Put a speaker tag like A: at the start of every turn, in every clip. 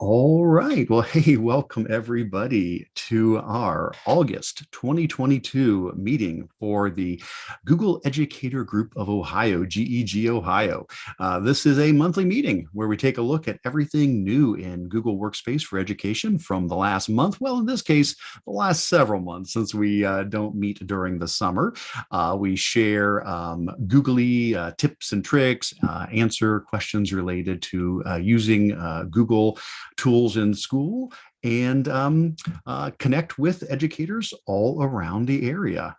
A: All right. Well, hey, welcome everybody to our August 2022 meeting for the Google Educator Group of Ohio, GEG Ohio. This is a monthly meeting where we take a look at everything new in Google Workspace for Education from the last month. Well, in this case, the last several months since we don't meet during the summer. We share googly tips and tricks, answer questions related to using Google tools in school, and connect with educators all around the area.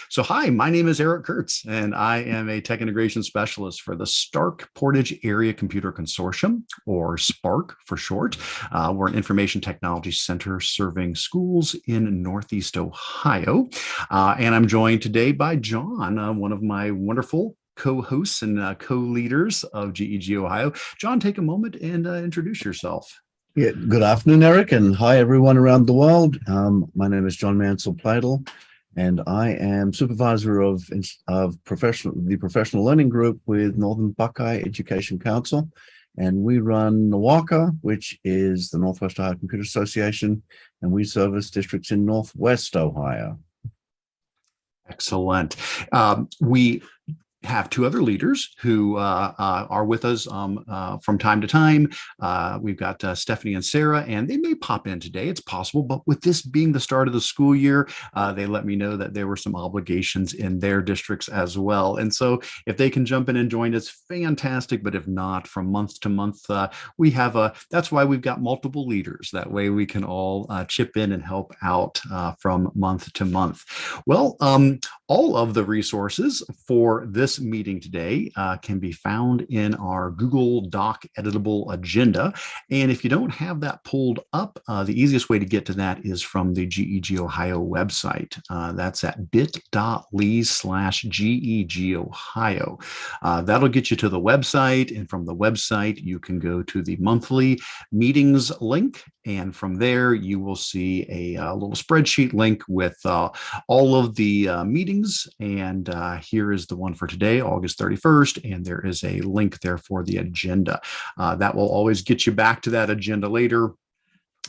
A: So hi, my name is Eric Curts, and I am a tech integration specialist for the Stark Portage Area Computer Consortium, or SPARC for short. We're an information technology center serving schools in Northeast Ohio. And I'm joined today by John, one of my wonderful co-hosts and co-leaders of GEG Ohio. John, take a moment and introduce yourself.
B: Yeah, good afternoon, Eric, and hi everyone around the world. My name is John Mansell Pladel, and I am supervisor of the professional learning group with Northern Buckeye Education Council, and we run NWACA, which is the Northwest Ohio Computer Association, and we service districts in Northwest Ohio.
A: Excellent. We have two other leaders who are with us from time to time. We've got Stephanie and Sarah, and they may pop in today. It's possible, but with this being the start of the school year, they let me know that there were some obligations in their districts as well. And so if they can jump in and join us, fantastic. But if not, from month to month, we have that's why we've got multiple leaders. That way we can all chip in and help out from month to month. Well, all of the resources for this meeting today can be found in our Google Doc editable agenda. And if you don't have that pulled up, the easiest way to get to that is from the GEG Ohio website. That's at bit.ly/GEG Ohio. That'll get you to the website. And from the website, you can go to the monthly meetings link. And from there, you will see a little spreadsheet link with all of the meetings. And here is the one for today, August 31st. And there is a link there for the agenda. That will always get you back to that agenda later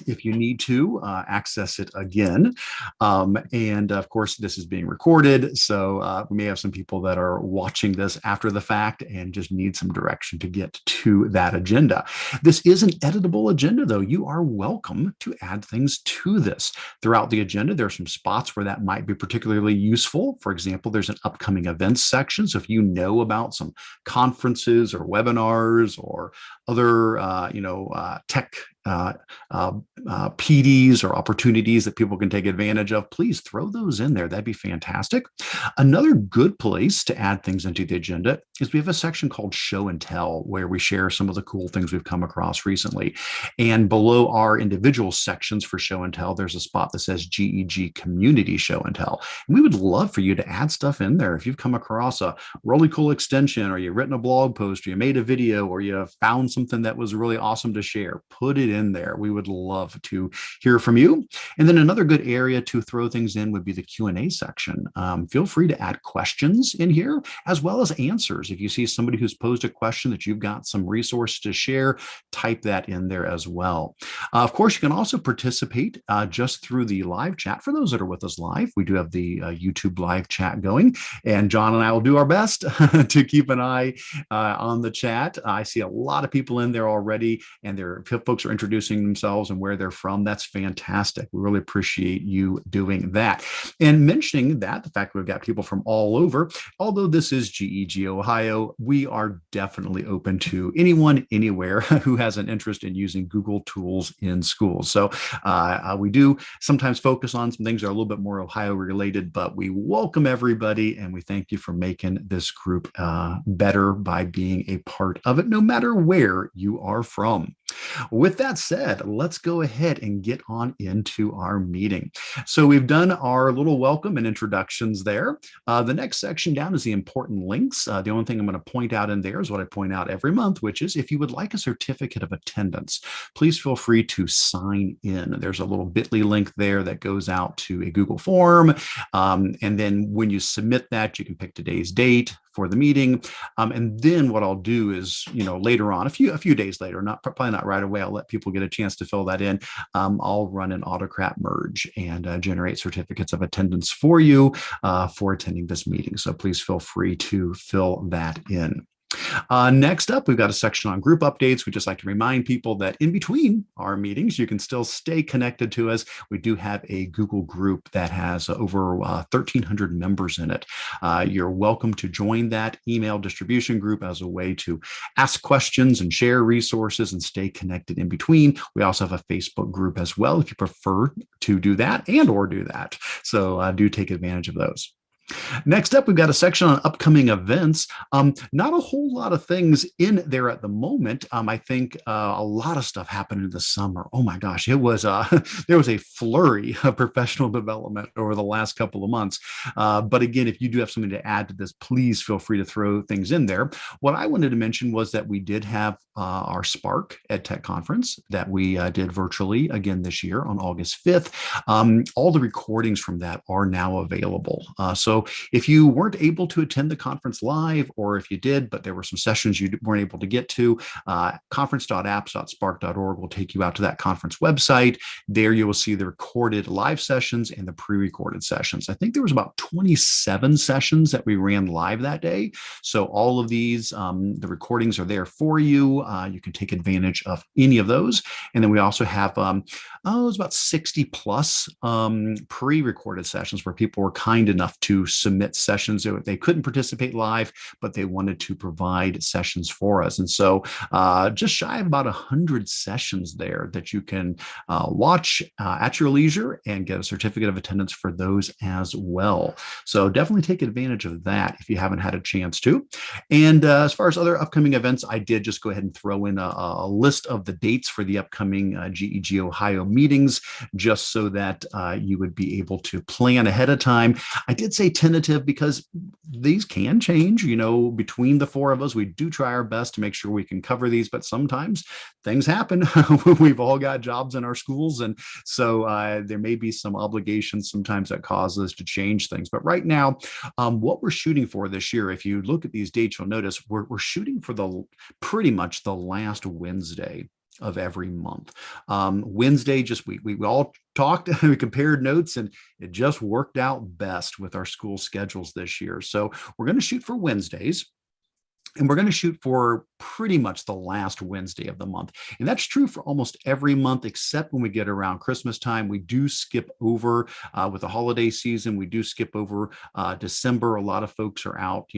A: if you need to access it again. And of course, this is being recorded. So we may have some people that are watching this after the fact and just need some direction to get to that agenda. This is an editable agenda, though. You are welcome to add things to this. Throughout the agenda, there are some spots where that might be particularly useful. For example, there's an upcoming events section. So if you know about some conferences or webinars or other, tech PDs or opportunities that people can take advantage of, please throw those in there. That'd be fantastic. Another good place to add things into the agenda is we have a section called Show and Tell, where we share some of the cool things we've come across recently. And below our individual sections for Show and Tell, there's a spot that says GEG Community Show and Tell. And we would love for you to add stuff in there. If you've come across a really cool extension, or you've written a blog post, or you made a video, or you found something that was really awesome to share, put it in there. We would love to hear from you. And then another good area to throw things in would be the Q&A section. Feel free to add questions in here as well as answers. If you see somebody who's posed a question that you've got some resource to share, type that in there as well. Of course, you can also participate just through the live chat. For those that are with us live, we do have the YouTube live chat going, and John and I will do our best to keep an eye on the chat. I see a lot of people in there already, and folks are introducing themselves and where they're from. That's fantastic. We really appreciate you doing that. And mentioning that, the fact that we've got people from all over, although this is GEG Ohio, we are definitely open to anyone, anywhere who has an interest in using Google tools in schools. So we do sometimes focus on some things that are a little bit more Ohio related, but we welcome everybody, and we thank you for making this group better by being a part of it, no matter where you are from. With that said, let's go ahead and get on into our meeting. So we've done our little welcome and introductions there. The next section down is the important links. The only thing I'm going to point out in there is what I point out every month, which is if you would like a certificate of attendance, please feel free to sign in. There's a little bit.ly link there that goes out to a Google form. And then when you submit that, you can pick today's date, for the meeting. And then what I'll do is, later on, a few days later, probably not right away, I'll let people get a chance to fill that in. I'll run an autocrat merge and generate certificates of attendance for you for attending this meeting. So please feel free to fill that in. Next up, we've got a section on group updates. We just like to remind people that in between our meetings, you can still stay connected to us. We do have a Google group that has over 1,300 members in it. You're welcome to join that email distribution group as a way to ask questions and share resources and stay connected in between. We also have a Facebook group as well if you prefer to do that or do that. So do take advantage of those. Next up, we've got a section on upcoming events. Not a whole lot of things in there at the moment. I think a lot of stuff happened in the summer. Oh my gosh, it was there was a flurry of professional development over the last couple of months. But again, if you do have something to add to this, please feel free to throw things in there. What I wanted to mention was that we did have our Spark EdTech conference that we did virtually again this year on August 5th. All the recordings from that are now available. So if you weren't able to attend the conference live, or if you did, but there were some sessions you weren't able to get to, conference.apps.spark.org will take you out to that conference website. There you will see the recorded live sessions and the pre-recorded sessions. I think there was about 27 sessions that we ran live that day. So all of these, the recordings are there for you. You can take advantage of any of those. And then we also have, it was about 60 plus pre-recorded sessions where people were kind enough to submit sessions. They couldn't participate live, but they wanted to provide sessions for us. And so just shy of about 100 sessions there that you can watch at your leisure and get a certificate of attendance for those as well. So definitely take advantage of that if you haven't had a chance to. And as far as other upcoming events, I did just go ahead and throw in a list of the dates for the upcoming GEG Ohio meetings, just so that you would be able to plan ahead of time. I did say tentative because these can change, between the four of us. We do try our best to make sure we can cover these, but sometimes things happen. We've all got jobs in our schools. And so there may be some obligations sometimes that cause us to change things. But right now, what we're shooting for this year, if you look at these dates, you'll notice we're shooting for pretty much the last Wednesday of every month. Wednesday, we all talked, we compared notes, and it just worked out best with our school schedules this year. So we're going to shoot for Wednesdays. And we're going to shoot for pretty much the last Wednesday of the month. And that's true for almost every month, except when we get around Christmas time. We do skip over with the holiday season. We do skip over December. A lot of folks are out,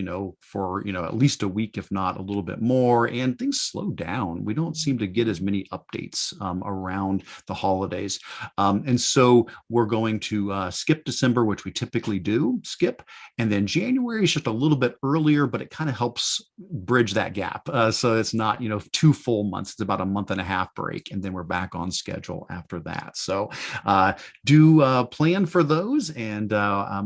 A: for, at least a week, if not a little bit more. And things slow down. We don't seem to get as many updates around the holidays. And so we're going to skip December, which we typically do skip. And then January is just a little bit earlier, but it kind of helps bridge that gap. So it's not, 2 full months. It's about a month and a half break. And then we're back on schedule after that. So do plan for those. And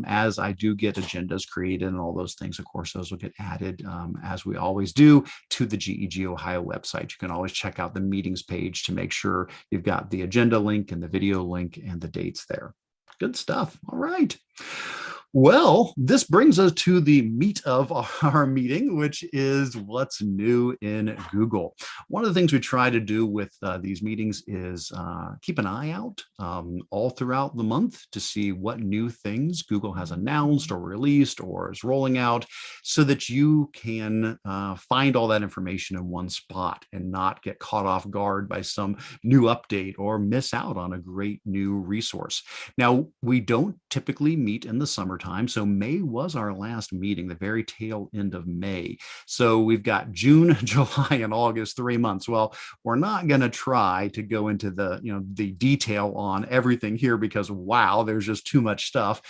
A: as I do get agendas created and all those things, of course, those will get added, as we always do, to the GEG Ohio website. You can always check out the meetings page to make sure you've got the agenda link and the video link and the dates there. Good stuff. All right. Well, this brings us to the meat of our meeting, which is what's new in Google. One of the things we try to do with these meetings is keep an eye out all throughout the month to see what new things Google has announced or released or is rolling out, so that you can find all that information in one spot and not get caught off guard by some new update or miss out on a great new resource. Now, we don't typically meet in the summertime. So May was our last meeting, the very tail end of May. So we've got June, July, and August, 3 months. Well, we're not going to try to go into the detail on everything here because, wow, there's just too much stuff.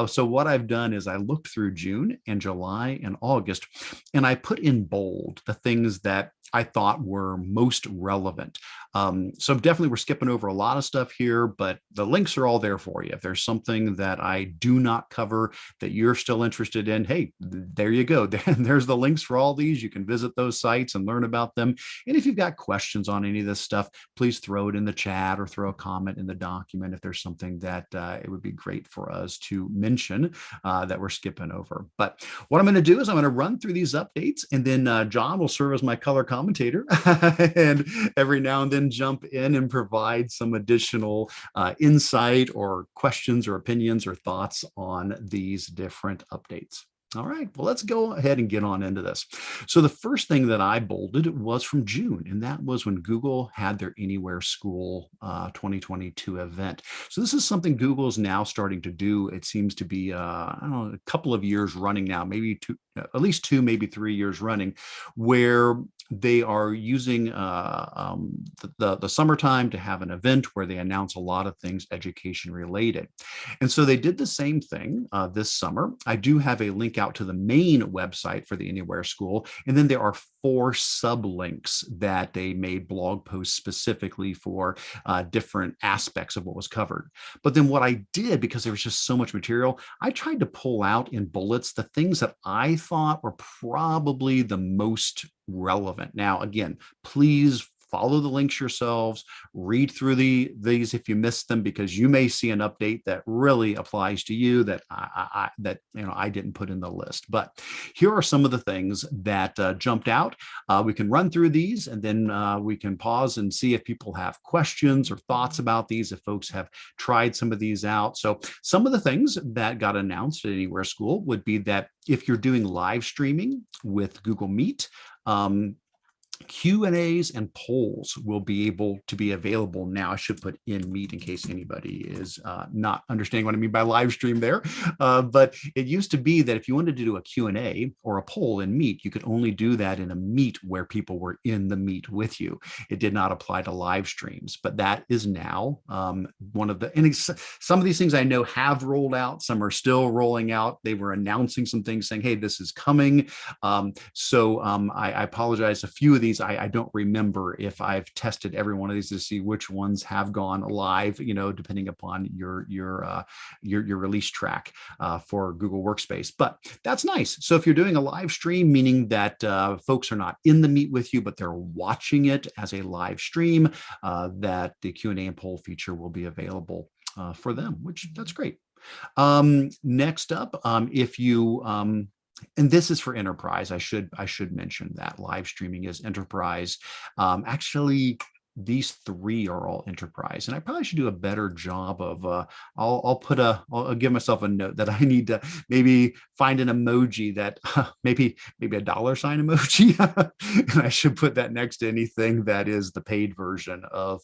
A: So what I've done is I looked through June and July and August, and I put in bold the things that I thought were most relevant. So definitely we're skipping over a lot of stuff here, but the links are all there for you. If there's something that I do not cover whatever that you're still interested in, hey, there you go. There's the links for all these. You can visit those sites and learn about them. And if you've got questions on any of this stuff, please throw it in the chat or throw a comment in the document if there's something that it would be great for us to mention that we're skipping over. But what I'm going to do is I'm going to run through these updates, and then John will serve as my color commentator and every now and then jump in and provide some additional insight or questions or opinions or thoughts on these different updates. All right, well, let's go ahead and get on into this. So the first thing that I bolded was from June, and that was when Google had their Anywhere School 2022 event. So this is something Google is now starting to do. It seems to be, I don't know, a couple of years running now, maybe two, at least 2, maybe 3 years running, where they are using the summertime to have an event where they announce a lot of things education related. And so they did the same thing this summer. I do have a link out to the main website for the Anywhere School. And then there are 4 sublinks that they made blog posts specifically for different aspects of what was covered. But then what I did, because there was just so much material, I tried to pull out in bullets the things that I thought were probably the most relevant. Now, again, please follow the links yourselves, read through these if you missed them, because you may see an update that really applies to you that I didn't put in the list. But here are some of the things that jumped out. We can run through these, and then we can pause and see if people have questions or thoughts about these, if folks have tried some of these out. So some of the things that got announced at Anywhere School would be that if you're doing live streaming with Google Meet, Q&As and polls will be able to be available now. I should put in Meet in case anybody is not understanding what I mean by live stream there. But it used to be that if you wanted to do a Q&A or a poll in Meet, you could only do that in a Meet where people were in the Meet with you. It did not apply to live streams, but that is now one of the, and some of these things I know have rolled out. Some are still rolling out. They were announcing some things saying, hey, this is coming. So I apologize. A few of these I don't remember if I've tested every one of these to see which ones have gone live, depending upon your release track for Google Workspace. But that's nice. So if you're doing a live stream, meaning that folks are not in the Meet with you, but they're watching it as a live stream, that the Q&A and poll feature will be available for them, which that's great. Next up, if you and this is for enterprise. I should mention that live streaming is enterprise. Actually, these 3 are all enterprise, and I probably should do a better job of I'll give myself a note that I need to maybe find an emoji that maybe a $sign emoji and I should put that next to anything that is the paid version of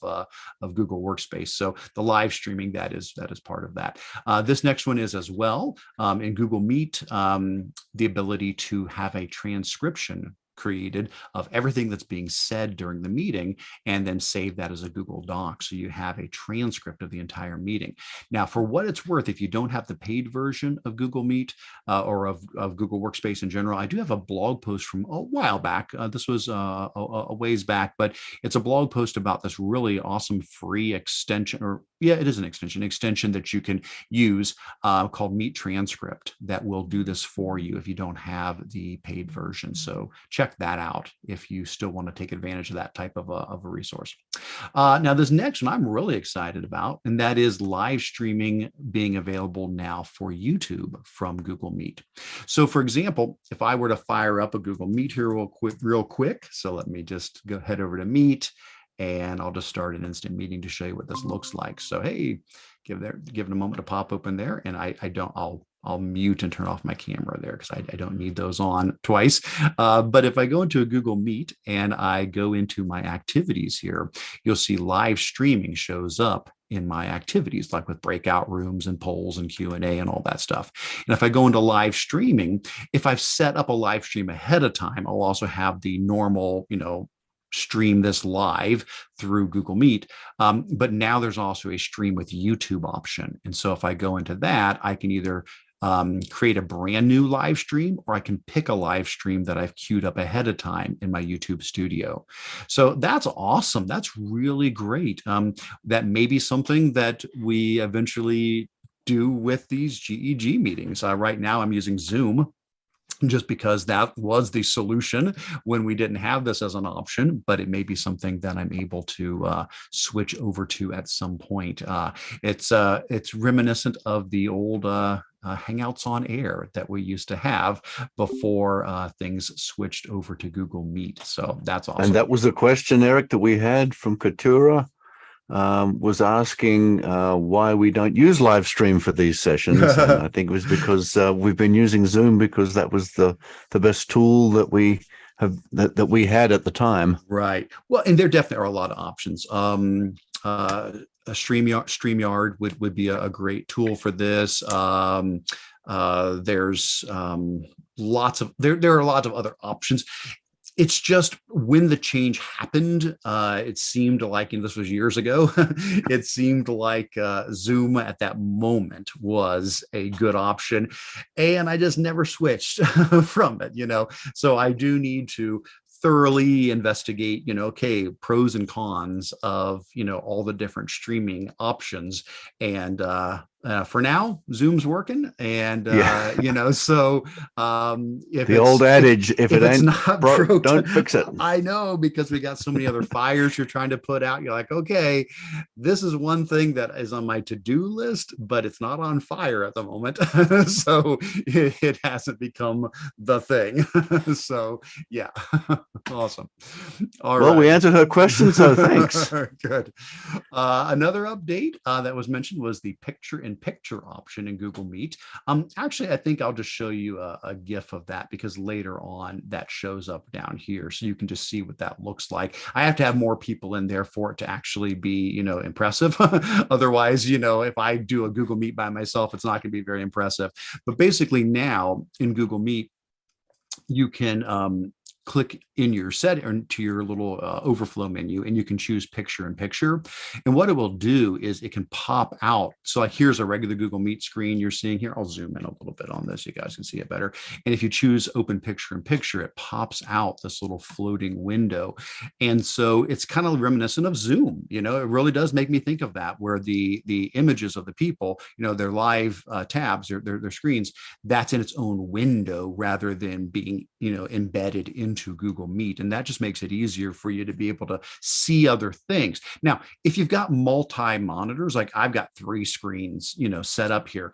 A: Google Workspace. So the live streaming that is part of that. This next one is as well in Google Meet, the ability to have a transcription created of everything that's being said during the meeting, and then save that as a Google Doc. So you have a transcript of the entire meeting. Now, for what it's worth, if you don't have the paid version of Google Meet or of Google Workspace in general, I do have a blog post from a while back. This was a ways back, but it's a blog post about this really awesome free extension, or yeah, it is an extension that you can use called Meet Transcript that will do this for you if you don't have the paid version. So check that out if you still want to take advantage of that type of a resource. Now, this next one I'm really excited about, and that is live streaming being available now for YouTube from Google Meet. So for example, if I were to fire up a Google Meet here real quick, so let me just head over to Meet, and I'll just start an instant meeting to show you what this looks like. So, hey, give it a moment to pop open there, and I'll mute and turn off my camera there because I don't need those on twice. But if I go into a Google Meet and I go into my activities here, you'll see live streaming shows up in my activities, like with breakout rooms and polls and Q&A and all that stuff. And if I go into live streaming, if I've set up a live stream ahead of time, I'll also have the normal, stream this live through Google Meet. But now there's also a stream with YouTube option. And so if I go into that, I can either create a brand new live stream, or I can pick a live stream that I've queued up ahead of time in my YouTube studio. So that's awesome. That's really great. That may be something that we eventually do with these GEG meetings. Right now I'm using Zoom just because that was the solution when we didn't have this as an option, but it may be something that I'm able to switch over to at some point. It's reminiscent of the old Hangouts on Air that we used to have before things switched over to Google Meet. So that's awesome.
B: And that was a question, Eric, that we had from Katura. Was asking why we don't use live stream for these sessions. And I think it was because we've been using Zoom because that was the best tool that we have that we had at the time.
A: Right. Well, and there definitely are a lot of options. A StreamYard would be a great tool for this. There's lots of there are lots of other options. It's just when the change happened, it seemed like, this was years ago, it seemed like Zoom at that moment was a good option. And I just never switched from it, So I do need to thoroughly investigate, okay, pros and cons of, all the different streaming options. And for now, Zoom's working, and so if
B: the old adage, if it ain't
A: not
B: broke, don't fix it.
A: I know, because we got so many other fires you're trying to put out. You're like, okay, this is one thing that is on my to-do list, but it's not on fire at the moment, so it hasn't become the thing. So yeah, awesome. All right.
B: We answered her question, so thanks.
A: Good. Another update that was mentioned was the picture option in Google Meet. Actually, I think I'll just show you a GIF of that, because later on that shows up down here, so you can just see what that looks like. I have to have more people in there for it to actually be, impressive. Otherwise, if I do a Google Meet by myself, it's not going to be very impressive. But basically now in Google Meet, you can click in your set or to your little overflow menu, and you can choose picture in picture. And what it will do is it can pop out. So like, here's a regular Google Meet screen you're seeing here. I'll zoom in a little bit on this, you guys can see it better. And if you choose open picture in picture, it pops out this little floating window. And so it's kind of reminiscent of Zoom. It really does make me think of that, where the images of the people, their live tabs, their screens, that's in its own window rather than being, embedded into Google Meet. And that just makes it easier for you to be able to see other things. Now, if you've got multi-monitors, like I've got 3 screens, set up here,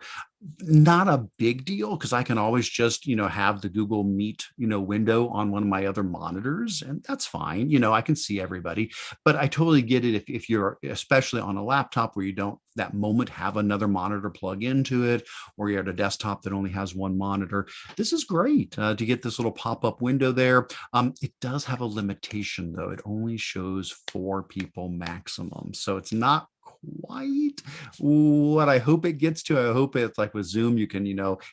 A: not a big deal, because I can always just, have the Google Meet, window on one of my other monitors, and that's fine. I can see everybody. But I totally get it if you're, especially on a laptop where you don't that moment have another monitor plug into it, or you're at a desktop that only has one monitor. This is great to get this little pop-up window there. It does have a limitation though. It only shows 4 people maximum. So it's not quite what I hope it gets to. I hope it's like with Zoom, you can,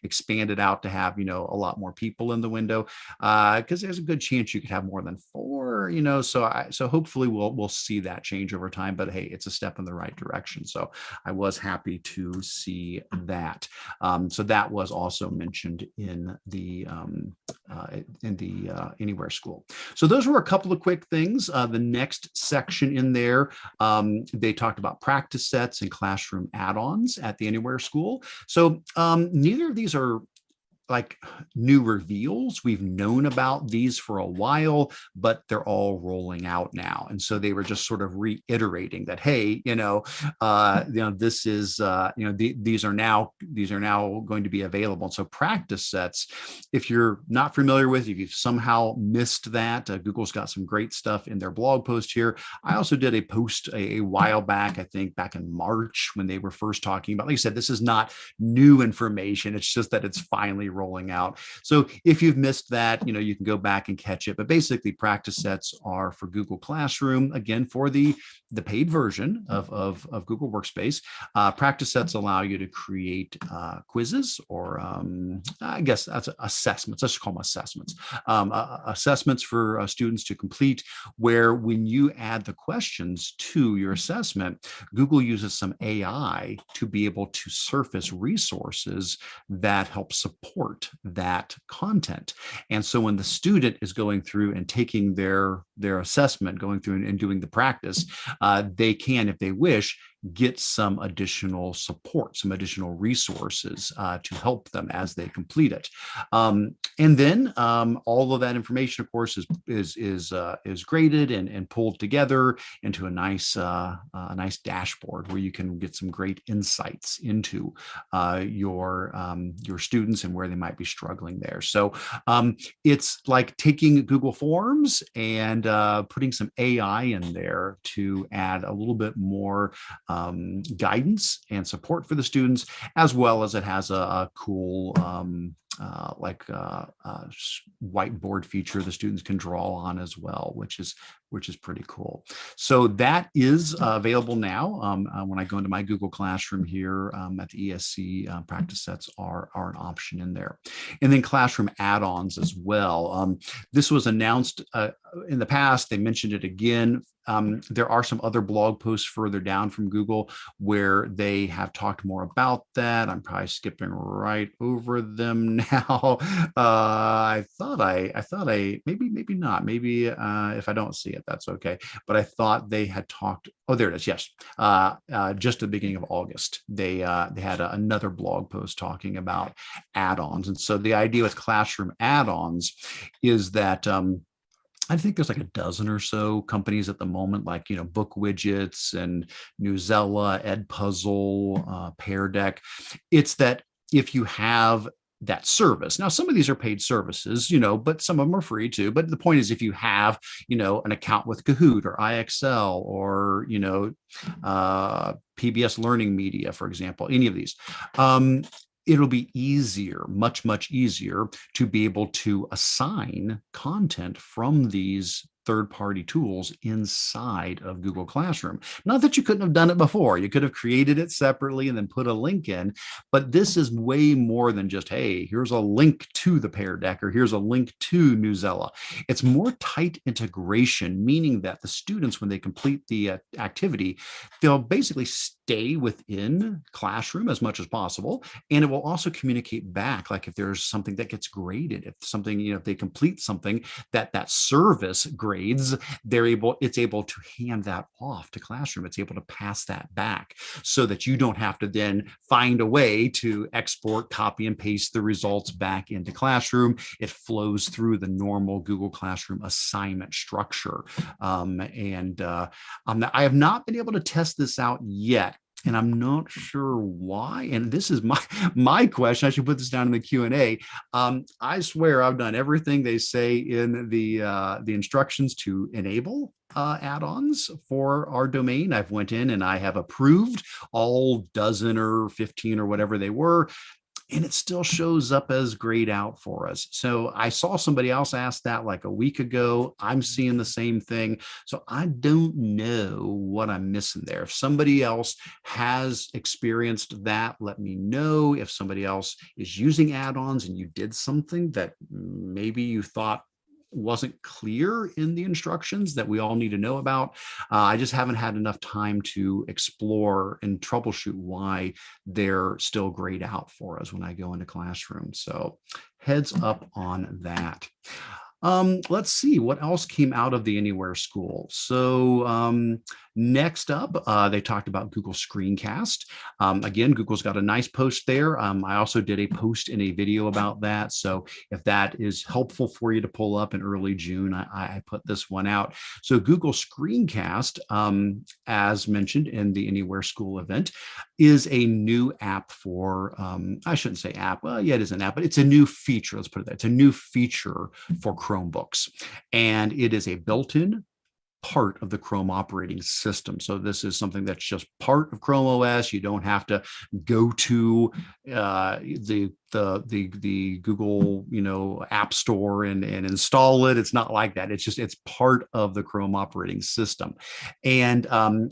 A: expand it out to have, a lot more people in the window, because there's a good chance you could have more than 4, so hopefully we'll see that change over time. But hey, it's a step in the right direction. So I was happy to see that. So that was also mentioned in the Anywhere School. So those were a couple of quick things. The next section in there, they talked about practice sets and classroom add-ons at the Anywhere School. So neither of these are like new reveals. We've known about these for a while, but they're all rolling out now. And so they were just sort of reiterating that, hey, this is, these are now going to be available. And so practice sets, if you're not familiar with, if you've somehow missed that, Google's got some great stuff in their blog post here. I also did a post a while back, I think back in March, when they were first talking about, like I said, this is not new information. It's just that it's finally rolling out. So if you've missed that, you can go back and catch it. But basically, practice sets are for Google Classroom, again, for the paid version of Google Workspace. Practice sets allow you to create quizzes, or I guess that's assessments. Let's just call them assessments. Assessments for students to complete, where when you add the questions to your assessment, Google uses some AI to be able to surface resources that help support that content. And so when the student is going through and taking their assessment, going through and doing the practice, they can, if they wish, get some additional support, some additional resources to help them as they complete it. And then all of that information, of course, is graded and pulled together into a nice dashboard where you can get some great insights into your students and where they might be struggling there. So it's like taking Google Forms and putting some AI in there to add a little bit more guidance and support for the students, as well as it has a cool whiteboard feature the students can draw on as well, which is pretty cool. So that is available now. When I go into my Google Classroom here at the ESC, practice sets are an option in there. And then classroom add-ons as well. This was announced in the past. They mentioned it again. There are some other blog posts further down from Google where they have talked more about that. I'm probably skipping right over them now. I thought I maybe not. Maybe if I don't see it, that's okay. But I thought they had talked. Oh, there it is. Yes, just at the beginning of August, they had another blog post talking about add-ons. And so the idea with classroom add-ons is that I think there's like a dozen or so companies at the moment, like, Book Widgets and Newsela, Edpuzzle, Pear Deck. It's that if you have that service. Now, some of these are paid services, but some of them are free too. But the point is, if you have, an account with Kahoot or IXL or, PBS Learning Media, for example, any of these, it'll be easier, much, much easier to be able to assign content from these third-party tools inside of Google Classroom. Not that you couldn't have done it before. You could have created it separately and then put a link in, but this is way more than just, hey, here's a link to the Pear Deck or here's a link to Newsela. It's more tight integration, meaning that the students, when they complete the activity, they'll basically stay within Classroom as much as possible, and it will also communicate back, like if there's something that gets graded, if something, if they complete something that service grades, it's able to hand that off to Classroom. It's able to pass that back so that you don't have to then find a way to export, copy, and paste the results back into Classroom. It flows through the normal Google Classroom assignment structure. I have not been able to test this out yet, and I'm not sure why. And this is my question. I should put this down in the Q&A. I swear I've done everything they say in the instructions to enable add-ons for our domain. I've went in and I have approved all dozen or 15 or whatever they were, and it still shows up as grayed out for us. So I saw somebody else ask that like a week ago. I'm seeing the same thing. So I don't know what I'm missing there. If somebody else has experienced that, let me know. If somebody else is using add-ons and you did something that maybe you thought wasn't clear in the instructions that we all need to know about. I just haven't had enough time to explore and troubleshoot why they're still grayed out for us when I go into Classroom. So heads up on that. Let's see what else came out of the Anywhere School. So next up, they talked about Google Screencast. Again, Google's got a nice post there. I also did a post in a video about that. So if that is helpful for you to pull up in early June, I put this one out. So Google Screencast, as mentioned in the Anywhere School event, is a new app for, I shouldn't say app, well, yeah, it is an app, but it's a new feature. Let's put it there. It's a new feature for Chromebooks, and it is a built-in part of the Chrome operating system. So this is something that's just part of Chrome OS. You don't have to go to the Google App Store and install it. It's not like that. It's part of the Chrome operating system. And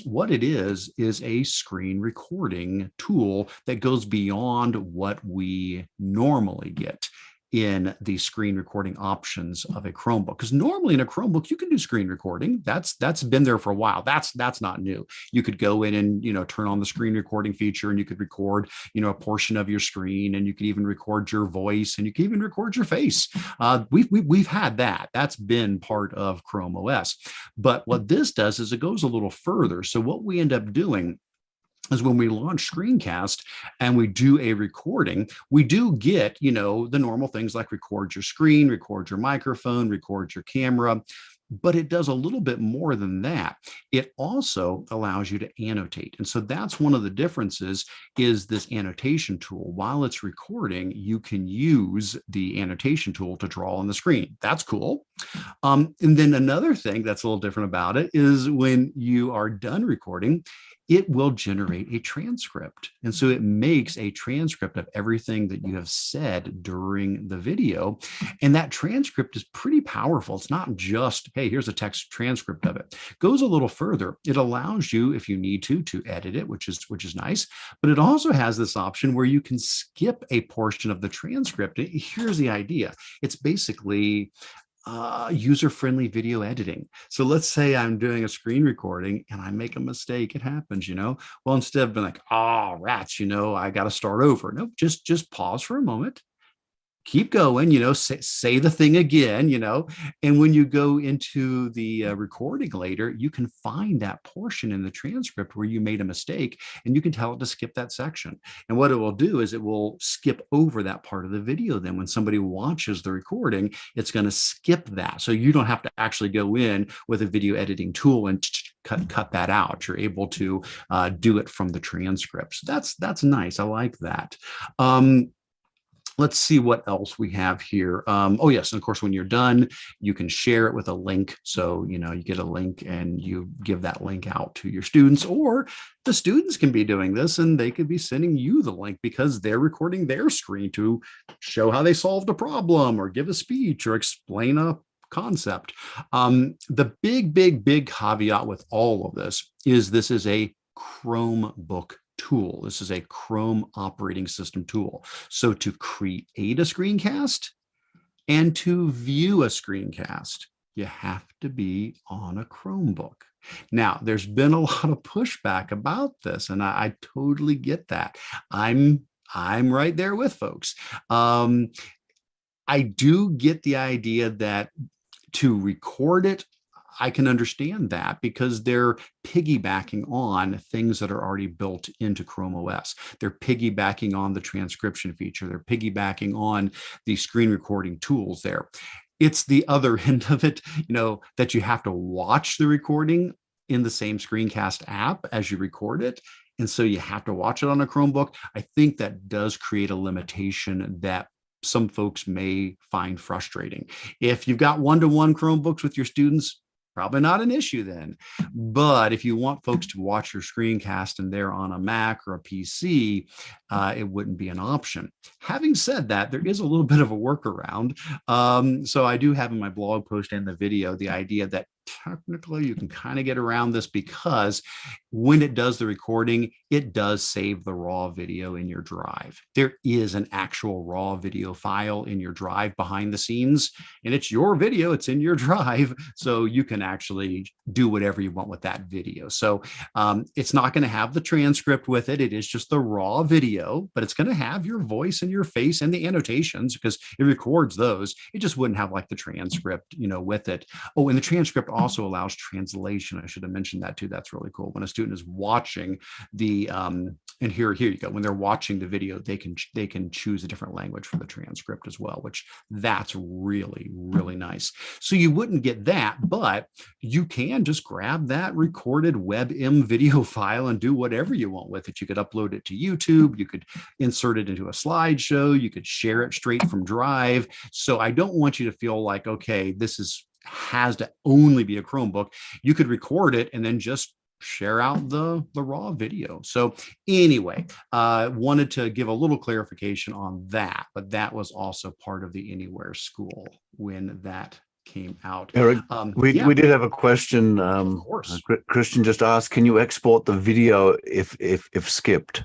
A: what it is a screen recording tool that goes beyond what we normally get in the screen recording options of a Chromebook. Because normally in a Chromebook, you can do screen recording. That's been there for a while. That's not new. You could go in and turn on the screen recording feature, and you could record a portion of your screen, and you could even record your voice, and you can even record your face. We've had that. That's been part of Chrome OS. But what this does is it goes a little further. So what we end up doing is when we launch Screencast and we do a recording, we do get, the normal things like record your screen, record your microphone, record your camera, but it does a little bit more than that. It also allows you to annotate. And so that's one of the differences is this annotation tool. While it's recording, you can use the annotation tool to draw on the screen. That's cool. And then another thing that's a little different about it is when you are done recording, it will generate a transcript. And so it makes a transcript of everything that you have said during the video. And that transcript is pretty powerful. It's not just, hey, here's a text transcript of it. It goes a little further. It allows you, if you need to edit it, which is nice. But it also has this option where you can skip a portion of the transcript. Here's the idea. It's basically user-friendly video editing. So let's say I'm doing a screen recording and I make a mistake. It happens, Well, instead of being like, oh, rats, I got to start over. No, just pause for a moment. Keep going, say the thing again, and when you go into the recording later, you can find that portion in the transcript where you made a mistake and you can tell it to skip that section. And what it will do is it will skip over that part of the video. Then when somebody watches the recording, it's going to skip that. So you don't have to actually go in with a video editing tool and cut that out. You're able to do it from the transcripts. That's nice. I like that. Let's see what else we have here. Oh, yes. And of course, when you're done, you can share it with a link. So, you get a link and you give that link out to your students, or the students can be doing this and they could be sending you the link because they're recording their screen to show how they solved a problem or give a speech or explain a concept. The big caveat with all of this is a Chromebook tool. This is a Chrome operating system tool. So to create a screencast and to view a screencast, you have to be on a Chromebook. Now, there's been a lot of pushback about this, and I totally get that. I'm right there with folks. I do get the idea that to record it, I can understand that because they're piggybacking on things that are already built into ChromeOS. They're piggybacking on the transcription feature. They're piggybacking on the screen recording tools there. It's the other end of it, that you have to watch the recording in the same Screencast app as you record it. And so you have to watch it on a Chromebook. I think that does create a limitation that some folks may find frustrating. If you've got one-to-one Chromebooks with your students, probably not an issue then. But if you want folks to watch your screencast and they're on a Mac or a PC, it wouldn't be an option. Having said that, there is a little bit of a workaround. So I do have in my blog post and the video the idea that technically you can kind of get around this because when it does the recording, it does save the raw video in your drive. There is an actual raw video file in your drive behind the scenes, and it's your video, it's in your drive, so you can actually do whatever you want with that video. So it's not going to have the transcript with it. It is just the raw video, but it's going to have your voice and your face and the annotations because it records those. It just wouldn't have like the transcript, with it. Oh, and the transcript also allows translation. I should have mentioned that too. That's really cool. When a student is watching the and here you go. When they're watching the video, they can choose a different language for the transcript as well, which that's really, really nice. So you wouldn't get that, but you can just grab that recorded WebM video file and do whatever you want with it. You could upload it to YouTube. You could insert it into a slideshow. You could share it straight from Drive. So I don't want you to feel like, okay, this has to only be a Chromebook. You could record it and then just share out the raw video. So anyway, wanted to give a little clarification on that, but that was also part of the Anywhere School when that came out.
B: Eric, we did have a question.
A: Of course.
B: Christian just asked, can you export the video if skipped?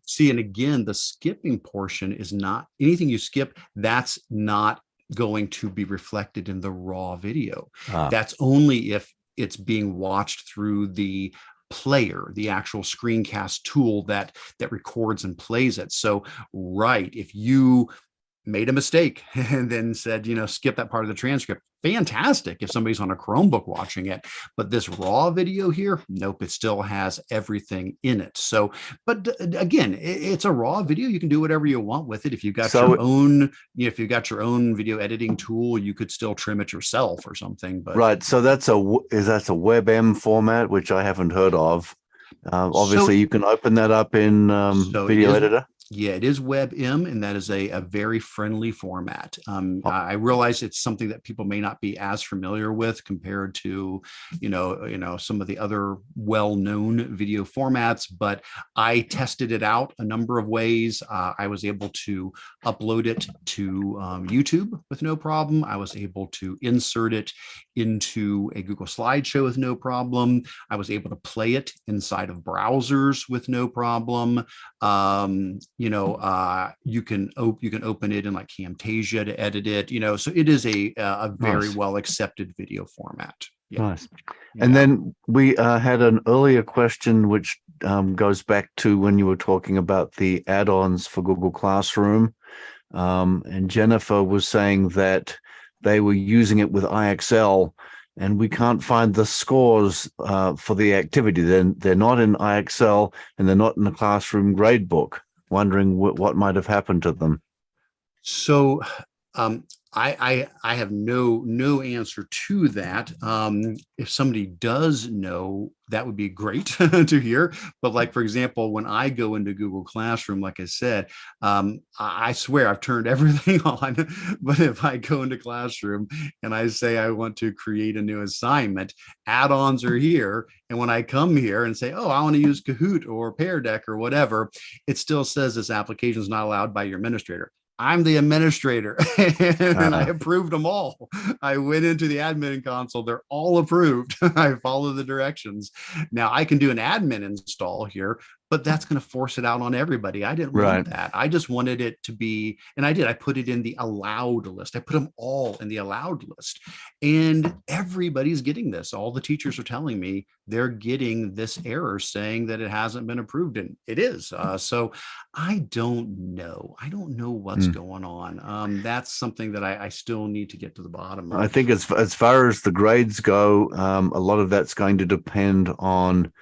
A: See, and again, the skipping portion is not anything you skip. That's not going to be reflected in the raw video. That's only if it's being watched through the player, the actual screencast tool that records and plays it. So, right, if you made a mistake and then said, skip that part of the transcript. Fantastic if somebody's on a Chromebook watching it, but this raw video here, nope, it still has everything in it. So, but again, it's a raw video. You can do whatever you want with it. If you've got your own, if you've got your own video editing tool, you could still trim it yourself or something. But
B: right, so that's a WebM format, which I haven't heard of. Obviously, you can open that up in Video Editor.
A: Yeah, it is WebM, and that is a very friendly format. I realize it's something that people may not be as familiar with compared to, some of the other well-known video formats, but I tested it out a number of ways. I was able to upload it to YouTube with no problem. I was able to insert it into a Google slideshow with no problem. I was able to play it inside of browsers with no problem. You can open it in like Camtasia to edit it, so it is a very well accepted video format. Yeah.
B: Nice. And then we had an earlier question which goes back to when you were talking about the add-ons for Google Classroom, and Jennifer was saying that they were using it with IXL, and we can't find the scores for the activity. They're not in IXL, and they're not in the classroom gradebook. Wondering what might have happened to them.
A: So I have no answer to that. If somebody does know, that would be great to hear. But like, for example, when I go into Google Classroom, like I said, I swear I've turned everything on. But if I go into Classroom and I say I want to create a new assignment, add-ons are here. And when I come here and say, oh, I want to use Kahoot or Pear Deck or whatever, it still says this application is not allowed by your administrator. I'm the administrator and I approved them all. I went into the admin console. They're all approved. I follow the directions. Now I can do an admin install here, but that's going to force it out on everybody. I didn't want that. I just wanted it to be, and I did. I put it in the allowed list. I put them all in the allowed list, and everybody's getting this. All the teachers are telling me they're getting this error saying that it hasn't been approved, and it is. So I don't know. I don't know what's going on. That's something that I still need to get to the bottom of.
B: I think as far as the grades go, a lot of that's going to depend on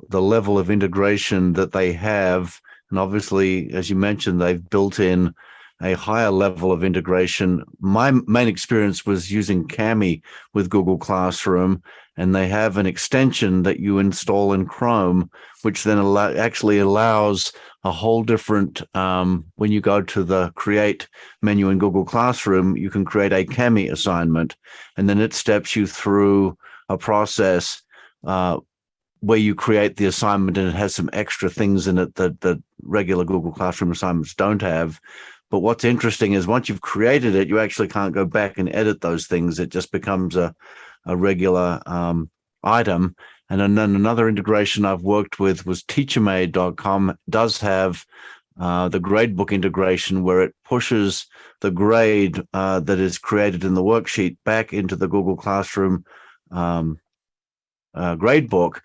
B: the level of integration that they have. And obviously, as you mentioned, they've built in a higher level of integration. My main experience was using Kami with Google Classroom, and they have an extension that you install in Chrome, which then actually allows a whole different, when you go to the Create menu in Google Classroom, you can create a Kami assignment, and then it steps you through a process where you create the assignment, and it has some extra things in it that regular Google Classroom assignments don't have. But what's interesting is once you've created it, you actually can't go back and edit those things. It just becomes a regular item. And then another integration I've worked with was teachermade.com does have the gradebook integration, where it pushes the grade that is created in the worksheet back into the Google Classroom gradebook.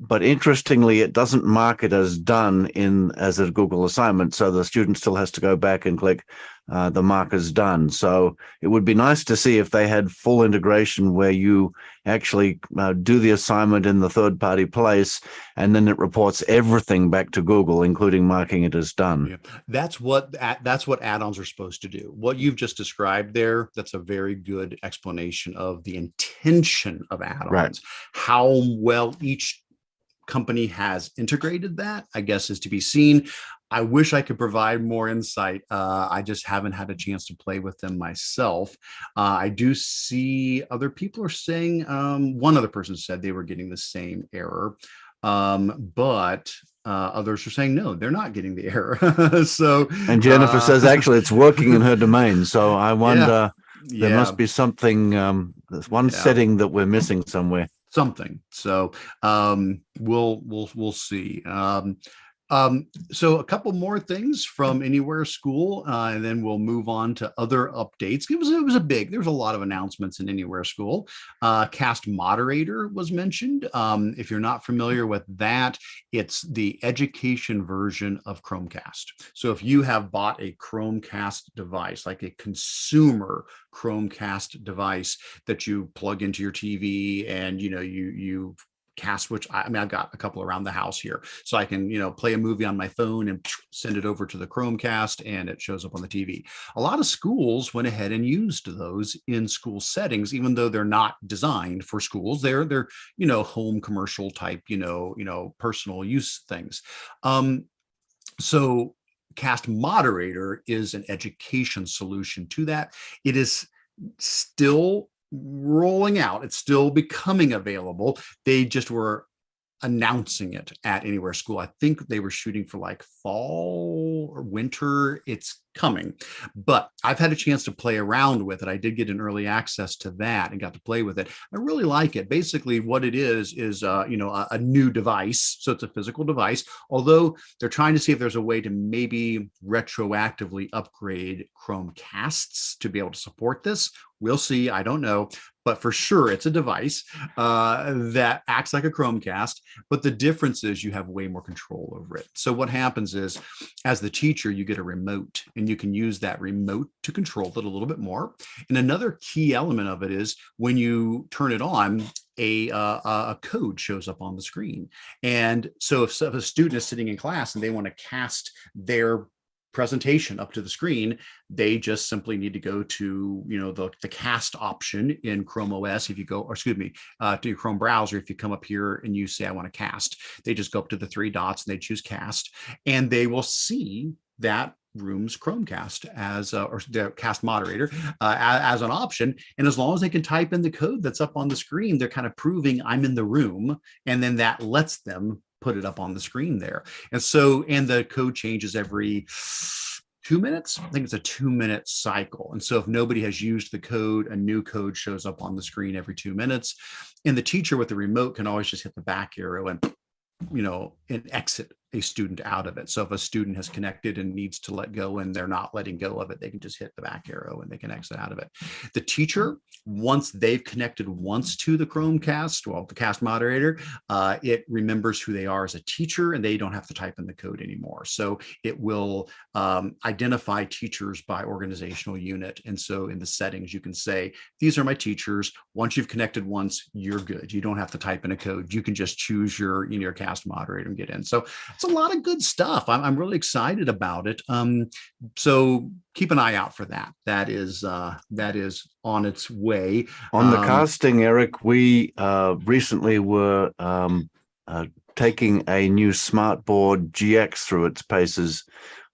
B: But interestingly, it doesn't mark it as done as a Google assignment. So the student still has to go back and click the mark as done. So it would be nice to see if they had full integration where you actually do the assignment in the third-party place, and then it reports everything back to Google, including marking it as done.
A: Yeah. That's what add-ons are supposed to do. What you've just described there, that's a very good explanation of the intention of add-ons.
B: Right.
A: How well each company has integrated that, I guess, is to be seen. I wish I could provide more insight. I just haven't had a chance to play with them myself. I do see other people are saying, one other person said they were getting the same error, but others are saying, no, they're not getting the error.
B: And Jennifer says, actually, it's working in her domain. So I wonder, there must be something, there's one setting that we're missing somewhere.
A: Something. So we'll see. So a couple more things from Anywhere School, and then we'll move on to other updates. There was a lot of announcements in Anywhere School. Cast Moderator was mentioned. If you're not familiar with that, it's the education version of Chromecast. So if you have bought a Chromecast device, like a consumer Chromecast device that you plug into your TV and you cast, which I mean, I've got a couple around the house here, so I can, play a movie on my phone and send it over to the Chromecast and it shows up on the TV. A lot of schools went ahead and used those in school settings, even though they're not designed for schools. They're home commercial type, personal use things. So Cast Moderator is an education solution to that. It is still rolling out. It's still becoming available. They just were announcing it at Anywhere School. I think they were shooting for like fall or winter. It's coming, but I've had a chance to play around with it. I did get an early access to that and got to play with it. I really like it. Basically what it is a new device. So it's a physical device, although they're trying to see if there's a way to maybe retroactively upgrade Chromecasts to be able to support this. We'll see. I don't know, but for sure it's a device that acts like a Chromecast, but the difference is you have way more control over it. So what happens is, as the teacher, you get a remote and you can use that remote to control it a little bit more. And another key element of it is when you turn it on, a code shows up on the screen. And so if a student is sitting in class and they want to cast their presentation up to the screen, they just simply need to go to the cast option in ChromeOS. If you go, or excuse me, to your Chrome browser, if you come up here and you say I want to cast, they just go up to the three dots and they choose cast, and they will see that room's Chromecast or the Cast Moderator as an option. And as long as they can type in the code that's up on the screen, they're kind of proving I'm in the room, and then that lets them put it up on the screen there. And the code changes every 2 minutes. I think it's a 2-minute cycle. And so if nobody has used the code, a new code shows up on the screen every 2 minutes. And the teacher with the remote can always just hit the back arrow and exit a student out of it. So if a student has connected and needs to let go and they're not letting go of it, they can just hit the back arrow and they can exit out of it. The teacher, once they've connected once to the Chromecast, the Cast Moderator, it remembers who they are as a teacher and they don't have to type in the code anymore. So it will identify teachers by organizational unit. And so in the settings, you can say, these are my teachers. Once you've connected once, you're good. You don't have to type in a code. You can just choose your Cast Moderator and get in. So it's a lot of good stuff. I'm really excited about it. So keep an eye out for that. That is on its way.
B: On the casting, Eric, we recently were taking a new smartboard GX through its paces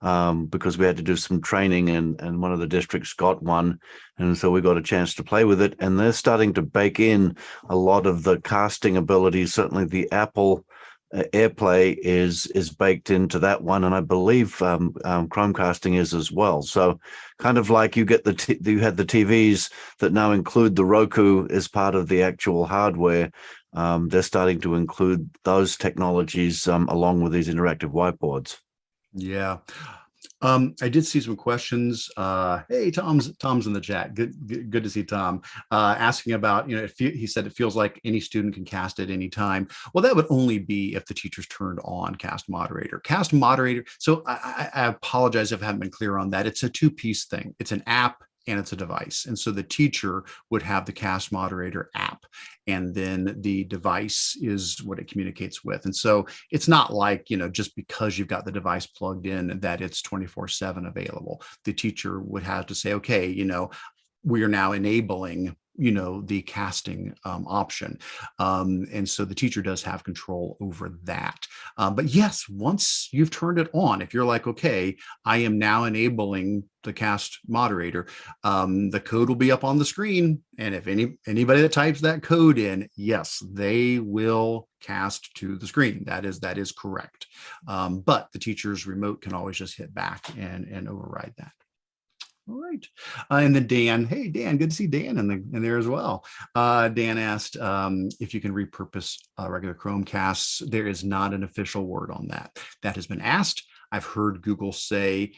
B: because we had to do some training, and one of the districts got one. And so we got a chance to play with it. And they're starting to bake in a lot of the casting abilities. Certainly the Apple AirPlay is baked into that one, and I believe Chromecasting is as well. So kind of like you had the TVs that now include the Roku as part of the actual hardware. They're starting to include those technologies along with these interactive whiteboards.
A: Yeah. I did see some questions. Hey, Tom's in the chat. Good to see Tom asking about, he said it feels like any student can cast at any time. Well, that would only be if the teachers turned on Cast Moderator. Cast Moderator. So I apologize if I haven't been clear on that. It's a two-piece thing. It's an app and it's a device. And so the teacher would have the Cast Moderator app, and then the device is what it communicates with. And so it's not like, just because you've got the device plugged in that it's 24/7 available. The teacher would have to say, okay, we are now enabling the casting option. And so the teacher does have control over that. But yes, once you've turned it on, if you're like, okay, I am now enabling the Cast Moderator, the code will be up on the screen. And if anybody that types that code in, yes, they will cast to the screen. That is correct. But the teacher's remote can always just hit back and override that. All right. And then Dan, hey, Dan, good to see Dan in there as well. Dan asked if you can repurpose regular Chromecasts. There is not an official word on that. That has been asked. I've heard Google say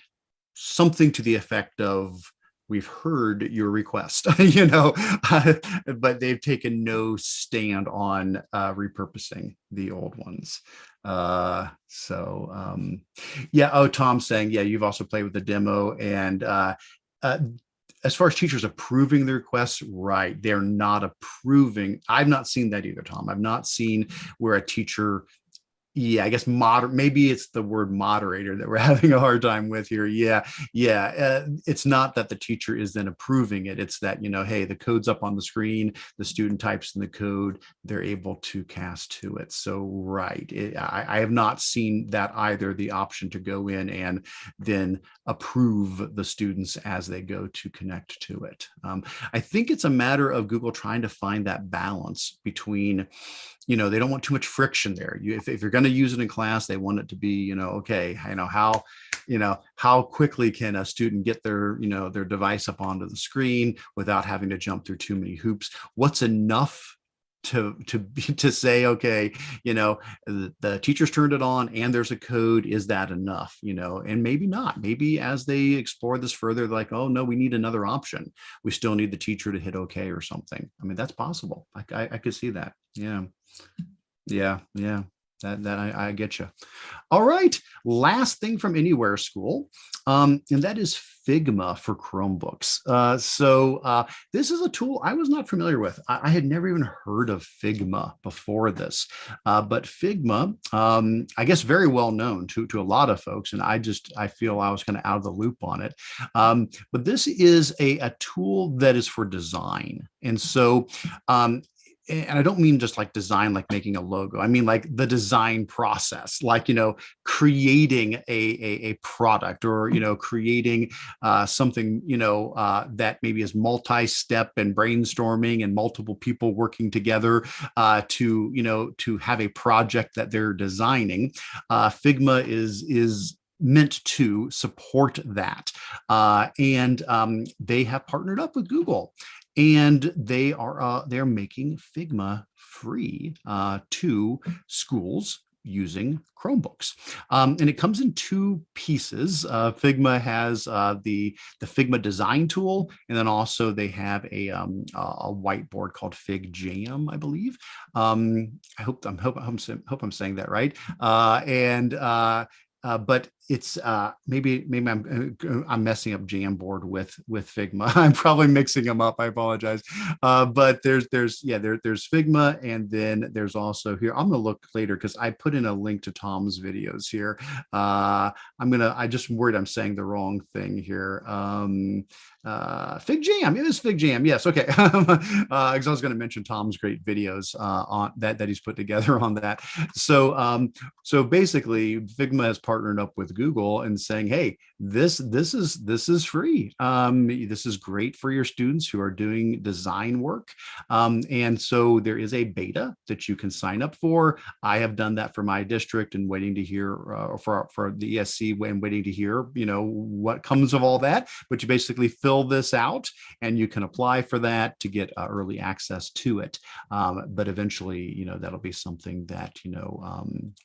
A: something to the effect of, we've heard your request, but they've taken no stand on repurposing the old ones. Yeah. Oh, Tom's saying, yeah, you've also played with the demo, and uh, as far as teachers approving the requests, right, they're not approving. I've not seen that either, Tom. I've not seen where a teacher, yeah, I guess maybe it's the word moderator that we're having a hard time with here. Yeah. It's not that the teacher is then approving it. It's that, hey, the code's up on the screen, the student types in the code, they're able to cast to it. So, right. I have not seen that either, the option to go in and then approve the students as they go to connect to it. I think it's a matter of Google trying to find that balance between, they don't want too much friction there. If you're going to use it in class, they want it to be, okay, how quickly can a student get their device up onto the screen without having to jump through too many hoops? What's enough to say, okay, the teacher's turned it on and there's a code, is that enough? And maybe not. Maybe as they explore this further, they're like, oh no, we need another option. We still need the teacher to hit okay or something. I mean, that's possible. I could see that. Yeah. That I get you. All right. Last thing from Anywhere School, and that is Figma for Chromebooks. This is a tool I was not familiar with. I had never even heard of Figma before this, but Figma, I guess, very well known to a lot of folks, and I feel I was kind of out of the loop on it. But this is a tool that is for design, and so. And I don't mean just like design, like making a logo. I mean like the design process, like, creating a product, or, creating something, that maybe is multi-step and brainstorming and multiple people working together to have a project that they're designing. Figma is meant to support that. And they have partnered up with Google, and they're making Figma free to schools using Chromebooks. And it comes in two pieces. Figma has the Figma design tool, and then also they have a whiteboard called FigJam, I believe. I hope I'm saying that right. But it's maybe I'm messing up Jamboard with Figma. I'm probably mixing them up. I apologize. But there's Figma, and then there's also here. I'm gonna look later because I put in a link to Tom's videos here. I just worried I'm saying the wrong thing here. FigJam. It is FigJam. Yes. Okay. Because I was going to mention Tom's great videos on that he's put together on that. So basically, Figma has partnered up with Google and saying, hey, this is free. This is great for your students who are doing design work. And so there is a beta that you can sign up for. I have done that for my district and waiting to hear for the ESC, and waiting to hear, what comes of all that. But you basically fill this out and you can apply for that to get early access to it. But eventually, that'll be something that,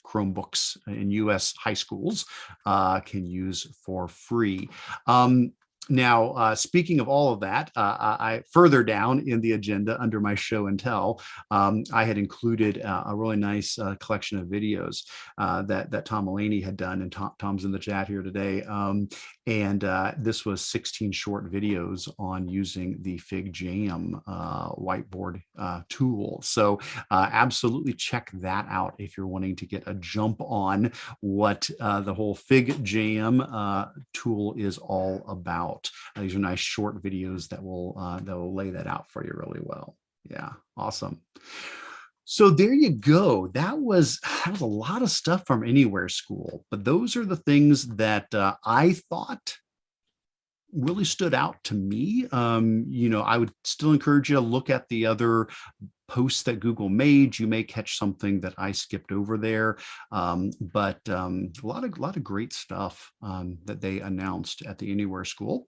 A: Chromebooks in US high schools can use for free. Now, speaking of all of that, I further down in the agenda under my show and tell, I had included a really nice collection of videos that Tom Mulaney had done, and Tom's in the chat here today. And this was 16 short videos on using the FigJam whiteboard tool. So absolutely check that out if you're wanting to get a jump on what the whole FigJam tool is all about. These are nice short videos that will lay that out for you really well. Yeah, awesome. So there you go. That was a lot of stuff from Anywhere School, but those are the things that I thought really stood out to me. I would still encourage you to look at the other posts that Google made. You may catch something that I skipped over there, but a lot of great stuff that they announced at the Anywhere School.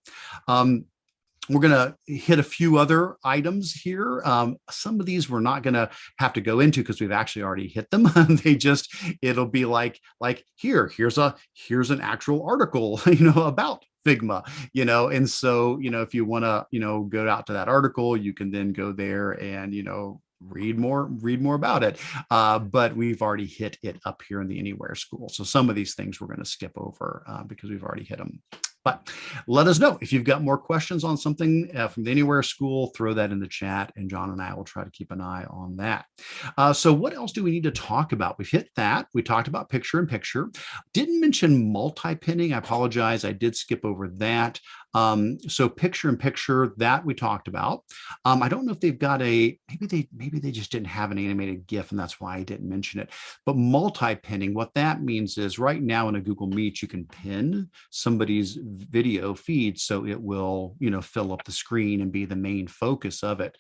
A: We're going to hit a few other items here. Some of these we're not going to have to go into because we've actually already hit them. It'll be like here's an actual article, about Figma, and so, if you want to, go out to that article, you can then go there and, read more about it. But we've already hit it up here in the Anywhere School. So some of these things we're going to skip over because we've already hit them. But let us know if you've got more questions on something from the Anywhere School. Throw that in the chat, and John and I will try to keep an eye on that. So what else do we need to talk about? We've hit that. We talked about picture-in-picture. Didn't mention multi-pinning. I apologize. I did skip over that. So picture-in-picture, that we talked about. I don't know if they've got maybe they just didn't have an animated GIF, and that's why I didn't mention it. But multi-pinning, what that means is right now in a Google Meet, you can pin somebody's video feed so it will, fill up the screen and be the main focus of it.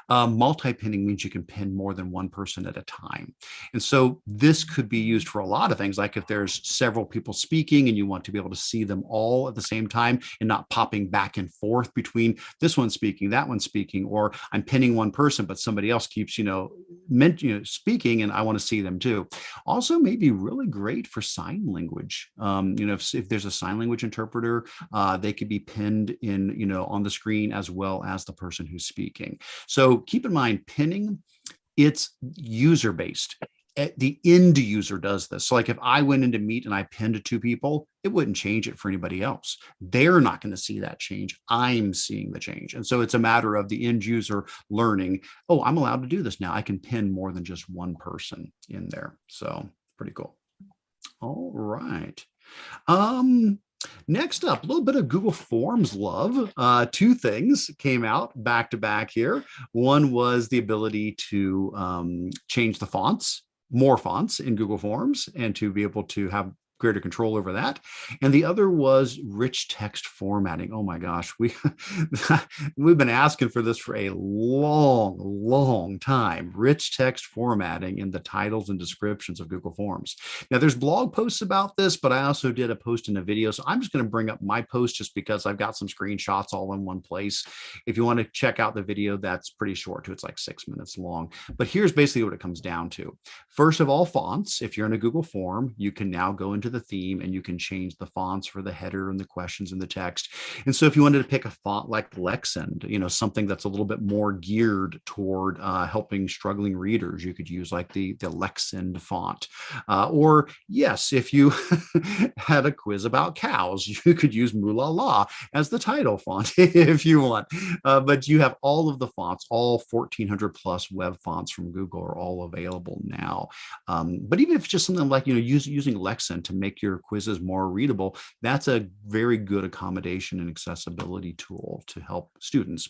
A: Multi-pinning means you can pin more than one person at a time. And so this could be used for a lot of things, like if there's several people speaking and you want to be able to see them all at the same time and not popping back and forth between this one speaking, that one speaking, or I'm pinning one person, but somebody else keeps, speaking and I want to see them too. Also may be really great for sign language. If there's a sign language interpreter, they could be pinned in, on the screen as well as the person who's speaking. So keep in mind, pinning, it's user-based. The end user does this. So like if I went into Meet and I pinned two people, it wouldn't change it for anybody else. They're not going to see that change. I'm seeing the change. And so it's a matter of the end user learning, oh, I'm allowed to do this now. I can pin more than just one person in there. So pretty cool. All right. Next up, a little bit of Google Forms love. Two things came out back to back here. One was the ability to change the fonts, more fonts in Google Forms, and to be able to have greater control over that. And the other was rich text formatting. Oh my gosh, we've been asking for this for a long time. Rich text formatting in the titles and descriptions of Google Forms. Now there's blog posts about this, but I also did a post in a video. So I'm just going to bring up my post just because I've got some screenshots all in one place. If you want to check out the video, that's pretty short too. It's like 6 minutes long. But here's basically what it comes down to. First of all, fonts. If you're in a Google form, you can now go into the theme and you can change the fonts for the header and the questions and the text. And so if you wanted to pick a font like Lexend, something that's a little bit more geared toward helping struggling readers, you could use like the Lexend font. Or yes, if you had a quiz about cows, you could use Moolah La as the title font if you want. But you have all of the fonts, all 1,400 plus web fonts from Google are all available now. But even if it's just something like, using Lexend to make your quizzes more readable, that's a very good accommodation and accessibility tool to help students.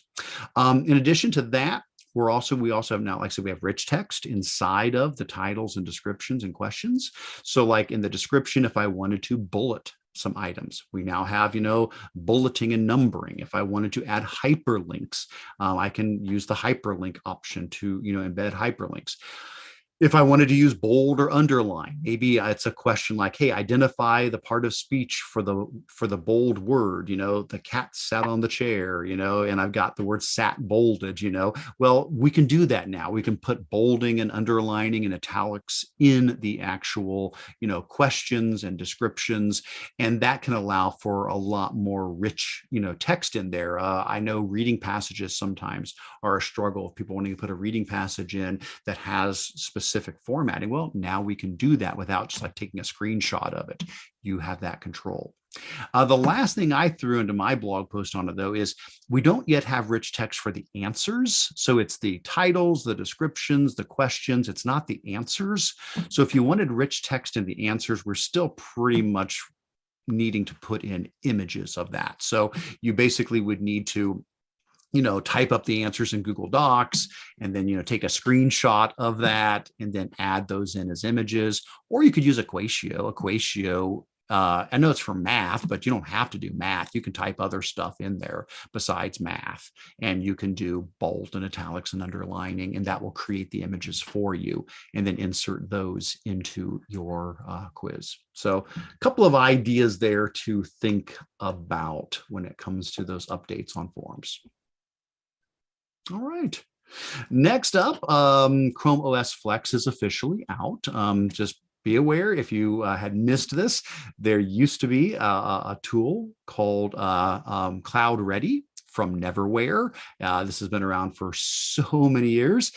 A: In addition to that, we also have now, like I said, we have rich text inside of the titles and descriptions and questions. So like in the description, if I wanted to bullet some items, we now have, bulleting and numbering. If I wanted to add hyperlinks, I can use the hyperlink option to, embed hyperlinks. If I wanted to use bold or underline, maybe it's a question like, hey, identify the part of speech for the bold word, the cat sat on the chair, and I've got the word sat bolded, well, we can do that now. We can put bolding and underlining and italics in the actual, questions and descriptions, and that can allow for a lot more rich, text in there. I know reading passages sometimes are a struggle if people wanting to put a reading passage in that has specific formatting. Well, now we can do that without just like taking a screenshot of it. You have that control. The last thing I threw into my blog post on it, though, is we don't yet have rich text for the answers. So it's the titles, the descriptions, the questions. It's not the answers. So if you wanted rich text in the answers, we're still pretty much needing to put in images of that. So you basically would need to type up the answers in Google Docs and then, take a screenshot of that and then add those in as images. Or you could use Equatio. Equatio I know it's for math, but you don't have to do math. You can type other stuff in there besides math, and you can do bold and italics and underlining, and that will create the images for you and then insert those into your quiz. So a couple of ideas there to think about when it comes to those updates on forms. All right. Next up, ChromeOS Flex is officially out. Just be aware, if you had missed this, there used to be a tool called Cloud Ready from Neverware. This has been around for so many years,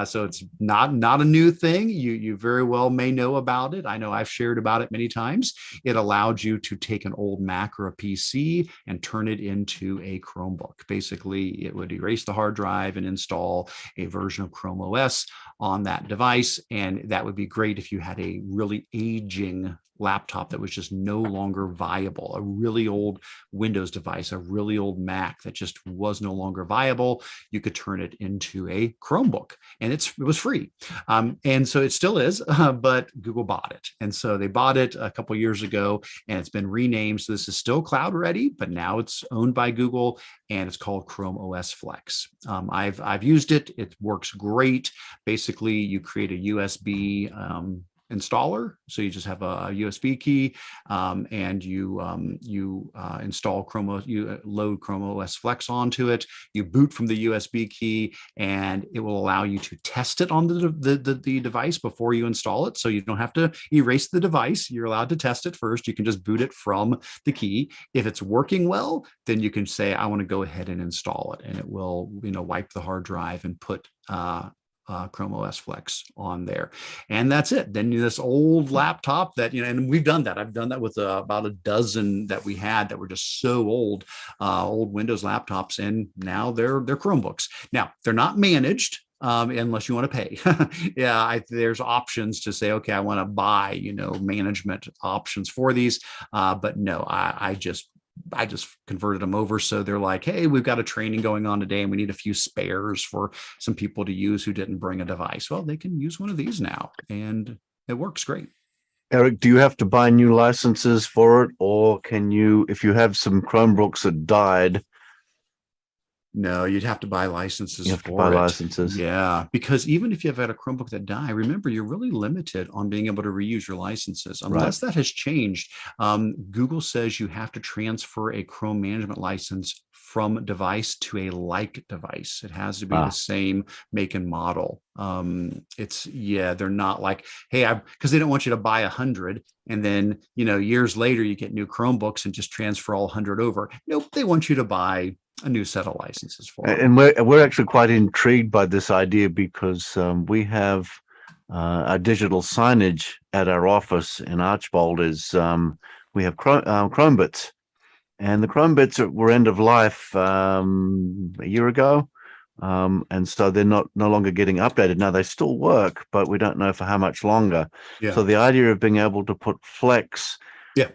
A: so it's not a new thing. You very well may know about it. I know I've shared about it many times. It allowed you to take an old Mac or a PC and turn it into a Chromebook. Basically, it would erase the hard drive and install a version of Chrome OS on that device, and that would be great if you had a really aging laptop that was just no longer viable, a really old Windows device, a really old Mac that just was no longer viable. You could turn it into a Chromebook, and it was free. And so it still is, but Google bought it. And so they bought it a couple of years ago, and it's been renamed. So this is still cloud ready, but now it's owned by Google, and it's called ChromeOS Flex. I've used it. It works great. Basically, you create a USB installer. So you just have a USB key, and you install you load ChromeOS Flex onto it. You boot from the USB key, and it will allow you to test it on the device before you install it. So you don't have to erase the device. You're allowed to test it first. You can just boot it from the key. If it's working well, then you can say, I want to go ahead and install it, and it will, wipe the hard drive and put ChromeOS Flex on there, and that's it. Then this old laptop that and we've done that. I've done that with about a dozen that we had that were just so old Windows laptops, and now they're Chromebooks. Now they're not managed. Unless you want to pay. There's options to say, okay, I want to buy, management options for these. But no, I just converted them over. So they're like, hey, we've got a training going on today, and we need a few spares for some people to use who didn't bring a device. Well, they can use one of these now, and it works great.
B: Eric, do you have to buy new licenses for it, or can you, if you have some Chromebooks that died?
A: No, you'd have to buy licenses.
B: You have to buy licenses.
A: Yeah, because even if you've had a Chromebook that died, remember, you're really limited on being able to reuse your licenses. Unless that has changed, Google says you have to transfer a Chrome management license from device to a like device. It has to be the same make and model. They're not like, hey, because they don't want you to buy 100 and then, years later you get new Chromebooks and just transfer all 100 over. Nope, they want you to buy a new set of licenses for it.
B: And we're actually quite intrigued by this idea because we have our digital signage at our office in Archbold is we have Chromebits, and the Chromebits were end of life a year ago, and so they're no longer getting updated. Now they still work, but we don't know for how much longer.
A: Yeah.
B: So the idea of being able to put Flex.
A: Yeah.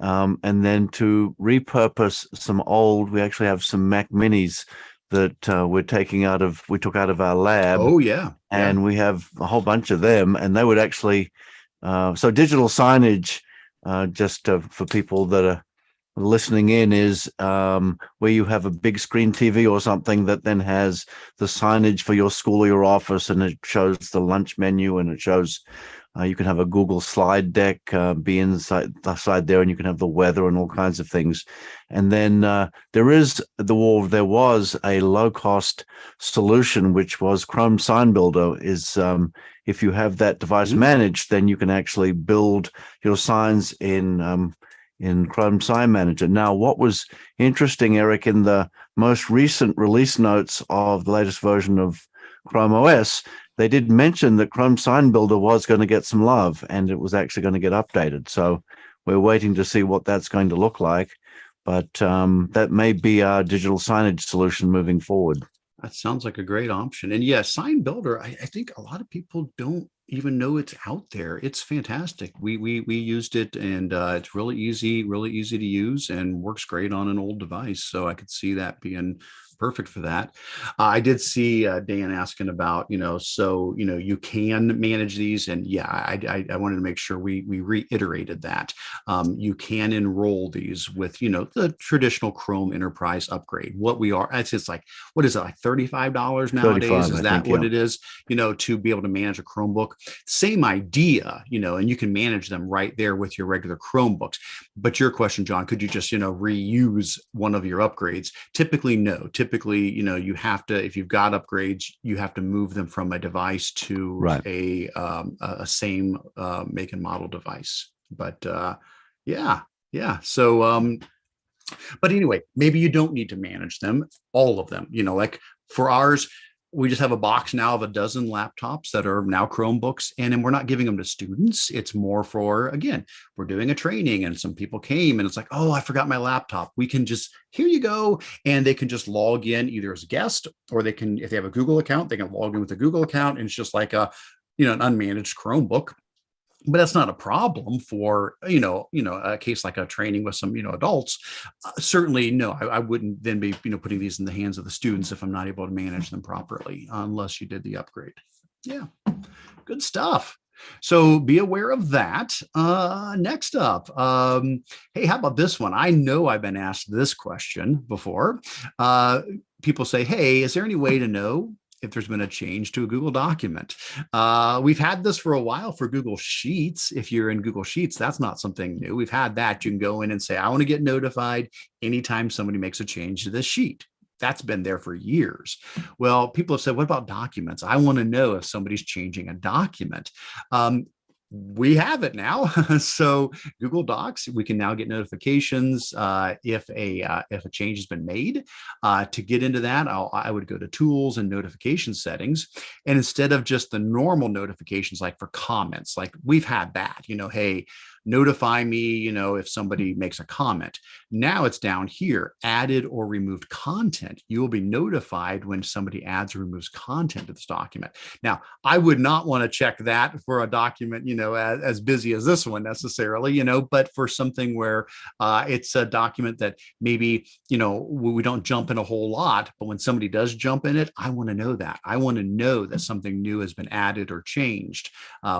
B: And then to repurpose some we actually have some Mac Minis that we took out of our lab.
A: Oh, yeah.
B: And we have a whole bunch of them, and they would actually, so digital signage, just for people that are listening in, is where you have a big screen TV or something that then has the signage for your school or your office, and it shows the lunch menu, and it shows you can have a Google slide deck be inside there, and you can have the weather and all kinds of things. And then there was a low-cost solution, which was Chrome Sign Builder. Is if you have that device managed, then you can actually build your signs in Chrome Sign Manager. Now, what was interesting, Eric, in the most recent release notes of the latest version of Chrome OS, they did mention that Chrome Sign Builder was going to get some love, and it was actually going to get updated. So we're waiting to see what that's going to look like. But that may be our digital signage solution moving forward.
A: That sounds like a great option. And yeah, Sign Builder, I think a lot of people don't even know it's out there. It's fantastic. We used it, and it's really easy to use, and works great on an old device. So I could see that being perfect for that. I did see Dan asking about, so, you can manage these. And yeah, I wanted to make sure we reiterated that. You can enroll these with, the traditional Chrome Enterprise upgrade. What we are, it's like, what is it, like $35 nowadays?
B: 35,
A: Is
B: I
A: that
B: think,
A: what
B: yeah.
A: it is, to be able to manage a Chromebook? Same idea, and you can manage them right there with your regular Chromebooks. But your question, John, could you just, reuse one of your upgrades? Typically, no. Typically, you have to, if you've got upgrades, you have to move them from a device to
B: Right.
A: a same make and model device. But yeah. So, but anyway, maybe you don't need to manage them, all of them. Like for ours, we just have a box now of a dozen laptops that are now Chromebooks, and then we're not giving them to students. It's more for, again, we're doing a training and some people came and it's like, oh, I forgot my laptop. We can just, here you go. And they can just log in either as a guest, or they can, if they have a Google account, they can log in with a Google account. And it's just like an unmanaged Chromebook. But that's not a problem for a case like a training with some adults. Certainly, no, I wouldn't then be putting these in the hands of the students if I'm not able to manage them properly, unless you did the upgrade. Yeah, good stuff. So be aware of that. Next up, hey, how about this one? I know I've been asked this question before. People say, hey, is there any way to know if there's been a change to a Google document? We've had this for a while for Google Sheets. If you're in Google Sheets, that's not something new. We've had that. You can go in and say, I want to get notified anytime somebody makes a change to this sheet. That's been there for years. Well, people have said, what about documents? I want to know if somebody's changing a document. We have it now. So Google Docs, we can now get notifications if a change has been made. To get into that, I would go to Tools and Notification Settings, and instead of just the normal notifications, like for comments, like we've had that, hey, notify me, if somebody makes a comment. Now it's down here, added or removed content. You will be notified when somebody adds or removes content to this document. Now, I would not want to check that for a document, as busy as this one necessarily, but for something where it's a document that maybe, we don't jump in a whole lot, but when somebody does jump in it, I want to know that. I want to know that something new has been added or changed.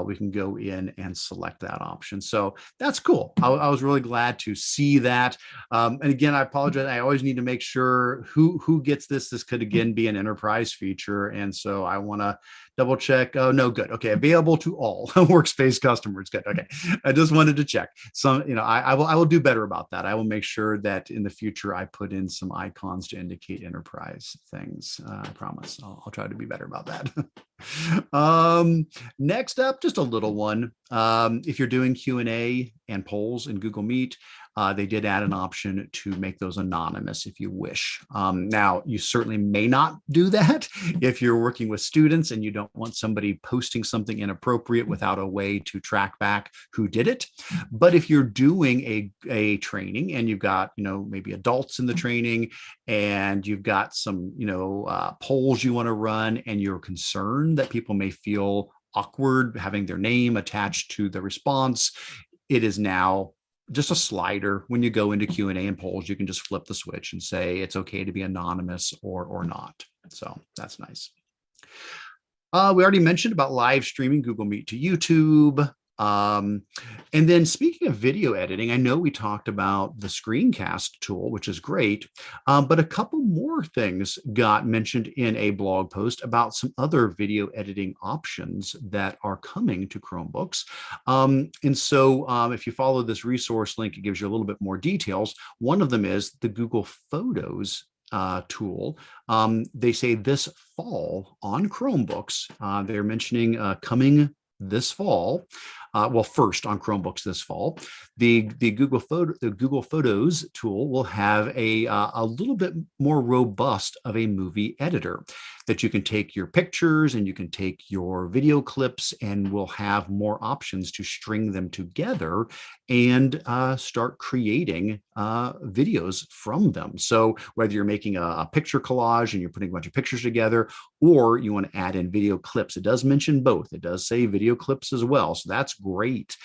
A: We can go in and select that option. So that's cool. I was really glad to see that. And again, I apologize. I always need to make sure who gets this. This could again be an enterprise feature. And so I want to double check. Oh, no, good. Okay. Available to all WORKSPACE customers. Good. Okay. I just wanted to check some, I will do better about that. I will make sure that in the future, I put in some icons to indicate enterprise things. I promise I'll try to be better about that. Next up, just a little one. If you're doing Q&A and polls in Google Meet, they did add an option to make those anonymous if you wish. Now, you certainly may not do that if you're working with students and you don't want somebody posting something inappropriate without a way to track back who did it. But if you're doing a training and you've got, maybe adults in the training and you've got some, polls you want to run and you're concerned that people may feel awkward having their name attached to the response, it is now just a slider. When you go into Q&A and polls, you can just flip the switch and say it's okay to be anonymous or not. So that's nice. We already mentioned about live streaming Google Meet to YouTube. And then speaking of video editing, I know we talked about the Screencast tool, which is great, but a couple more things got mentioned in a blog post about some other video editing options that are coming to Chromebooks. And so if you follow this resource link, it gives you a little bit more details. One of them is the Google Photos tool. They say this fall on Chromebooks, they're mentioning coming this fall. Well, first on Chromebooks this fall, the Google Photos tool will have a little bit more robust of a movie editor that you can take your pictures and you can take your video clips and will have more options to string them together and start creating videos from them. So whether you're making a picture collage and you're putting a bunch of pictures together, or you want to add in video clips, it does mention both. It does say video clips as well. So that's great.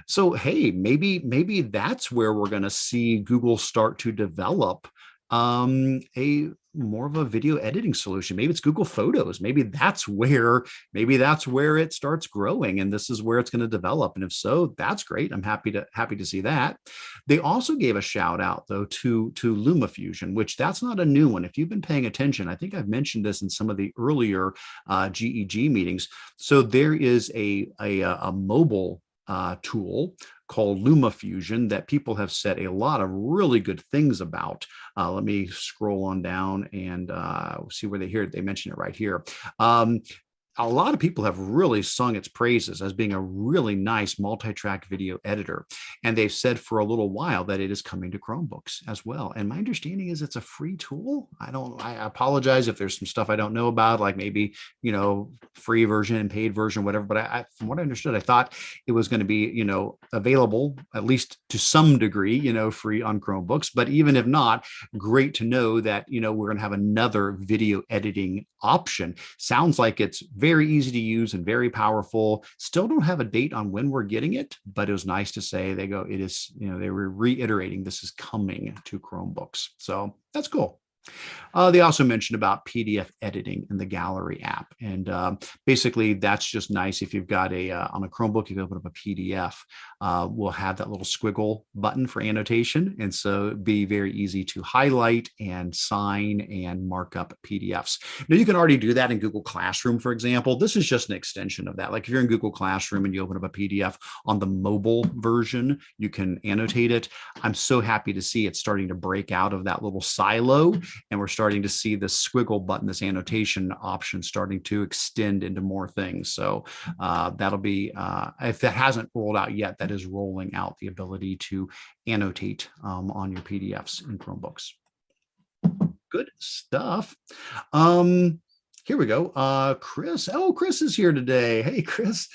A: So, hey, maybe that's where we're going to see Google start to develop a more of a video editing solution. Maybe it's Google Photos. Maybe that's where it starts growing, and this is where it's going to develop. And if so, that's great. I'm happy to see that. They also gave a shout out though to LumaFusion, which that's not a new one. If you've been paying attention, I think I've mentioned this in some of the earlier GEG meetings. So there is a mobile tool called LumaFusion that people have said a lot of really good things about. Let me scroll on down and see where they mention it right here. A lot of people have really sung its praises as being a really nice multi-track video editor. And they've said for a little while that it is coming to Chromebooks as well. And my understanding is it's a free tool. I apologize if there's some stuff I don't know about, like maybe, free version and paid version, whatever. But from what I understood, I thought it was going to be, available at least to some degree, free on Chromebooks. But even if not, great to know that, we're going to have another video editing option. Sounds like it's very easy to use and very powerful. Still don't have a date on when we're getting it, but it was nice to say it is, they were reiterating this is coming to Chromebooks. So that's cool. They also mentioned about PDF editing in the Gallery app. And basically, that's just nice. If you've got on a Chromebook, you can open up a PDF, we'll have that little squiggle button for annotation. And so it'd be very easy to highlight and sign and mark up PDFs. Now, you can already do that in Google Classroom, for example. This is just an extension of that. Like if you're in Google Classroom and you open up a PDF on the mobile version, you can annotate it. I'm so happy to see it starting to break out of that little silo. And we're starting to see this squiggle button, this annotation option starting to extend into more things. So that'll be, if that hasn't rolled out yet, that is rolling out the ability to annotate on your PDFs in Chromebooks. Good stuff. Here we go. Chris. Oh, Chris is here today. Hey, Chris.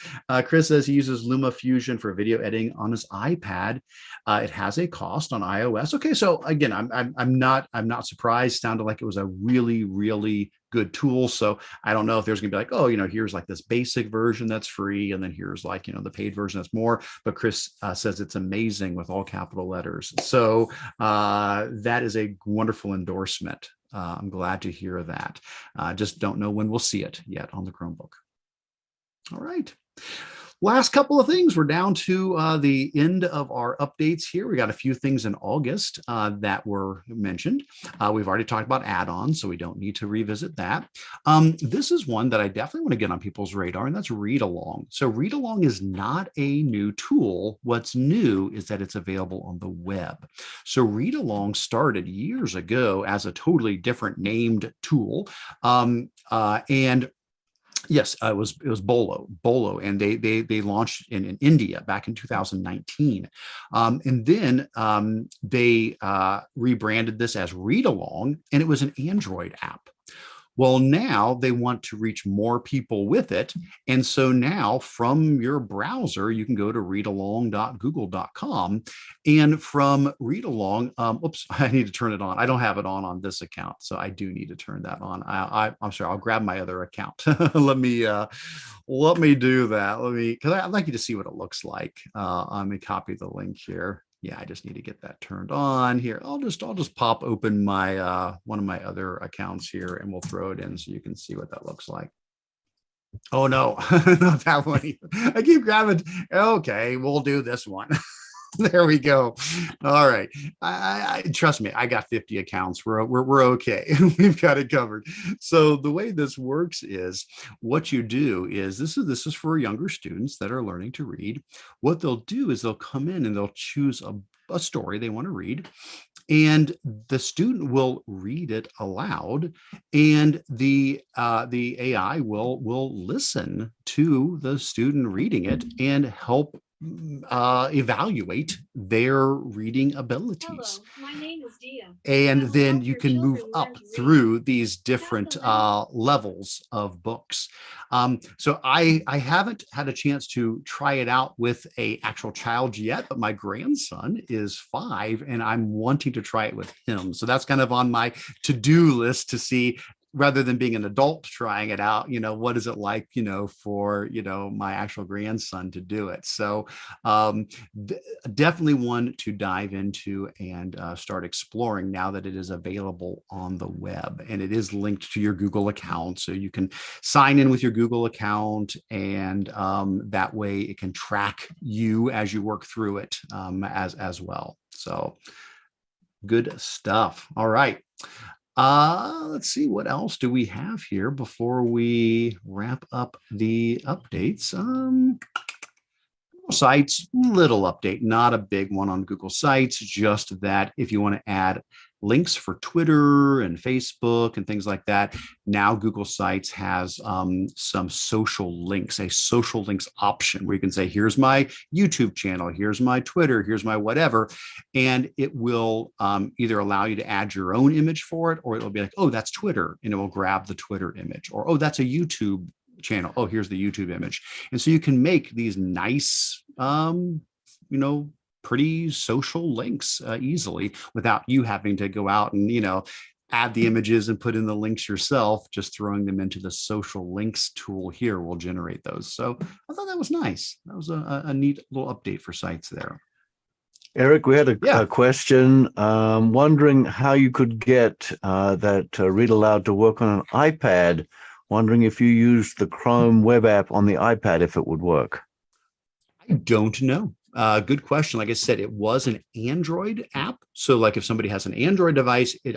A: Chris says he uses LumaFusion for video editing on his iPad. It has a cost on iOS. Okay, so again, I'm not surprised. Sounded like it was a really, really good tool. So I don't know if there's gonna be like, oh, here's like this basic version that's free, and then here's like, the paid version that's more. But Chris says it's amazing with all capital letters. So that is a wonderful endorsement. I'm glad to hear that. Just don't know when we'll see it yet on the Chromebook. All right. Last couple of things. We're down to the end of our updates here. We got a few things in August that were mentioned. We've already talked about add-ons, so we don't need to revisit that. This is one that I definitely want to get on people's radar, and that's Read Along. So Read Along is not a new tool. What's new is that it's available on the web. So Read Along started years ago as a totally different named tool, and yes, it was Bolo, and they launched in India back in 2019, and then they rebranded this as Read Along, and it was an Android app. Well, now they want to reach more people with it. And so now from your browser, you can go to readalong.google.com. And from Read Along, oops, I need to turn it on. I don't have it on this account. So I do need to turn that on. I'm sorry, I'll grab my other account. Let me do that. Because I'd like you to see what it looks like. Let me copy the link here. Yeah, I just need to get that turned on here. I'll just pop open my one of my other accounts here, and we'll throw it in so you can see what that looks like. Oh no, not that one either. I keep grabbing. Okay, we'll do this one. There we go. All right. I trust me, I got 50 accounts. We're okay. We've got it covered. So the way this works is what you do is this is for younger students that are learning to read. What they'll do is they'll come in and they'll choose a story they want to read, and the student will read it aloud, and the AI will listen to the student reading it and help evaluate their reading abilities.
C: Hello, my name is Dia.
A: And then you can move up through these different levels of books. So I haven't had a chance to try it out with an actual child yet, but my grandson is 5 and I'm wanting to try it with him. So that's kind of on my to-do list to see, rather than being an adult trying it out, what is it like, for, my actual grandson to do it. So definitely one to dive into and start exploring now that it is available on the web, and it is linked to your Google account. So you can sign in with your Google account, and that way it can track you as you work through it as well. So good stuff. All right. Let's see, what else do we have here before we wrap up the updates? Sites, little update, not a big one on Google Sites, just that if you want to add links for Twitter and Facebook and things like that, now Google Sites has some social links, a social links option where you can say, here's my YouTube channel, here's my Twitter, here's my whatever, and it will either allow you to add your own image for it, or it will be like, oh, that's Twitter, and it will grab the Twitter image, or oh, that's a YouTube channel, oh, here's the YouTube image. And so you can make these nice pretty social links easily without you having to go out and add the images and put in the links yourself. Just throwing them into the social links tool here will generate those. So I thought that was nice. That was a neat little update for sites there.
B: Eric, we had a question wondering how you could get that read aloud to work on an iPad. Wondering if you used the Chrome web app on the iPad, if it would work.
A: I don't know. Good question. Like I said, it was an Android app. So like if somebody has an Android device, it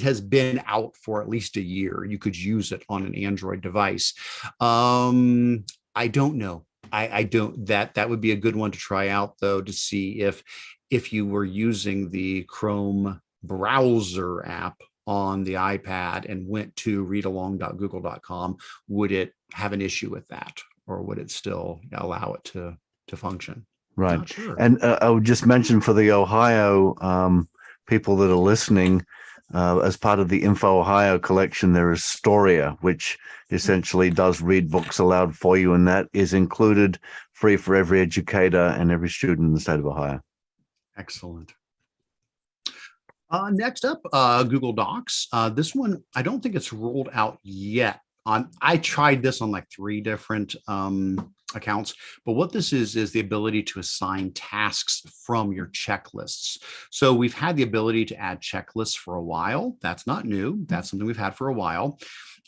A: has been out for at least a year. You could use it on an Android device. I don't know. I don't, that would be a good one to try out though, to see if you were using the Chrome browser app on the iPad and went to readalong.google.com, would it have an issue with that, or would it still allow it to function?
B: Right.
A: Not sure.
B: And I would just mention for the Ohio people that are listening, as part of the Info Ohio collection, there is Storia, which essentially does read books aloud for you, and that is included free for every educator and every student in the state of Ohio.
A: Excellent. Next up, Google Docs. This one, I don't think it's rolled out yet. I tried this on like 3 different accounts, but what this is the ability to assign tasks from your checklists. So we've had the ability to add checklists for a while. That's not new. That's something we've had for a while.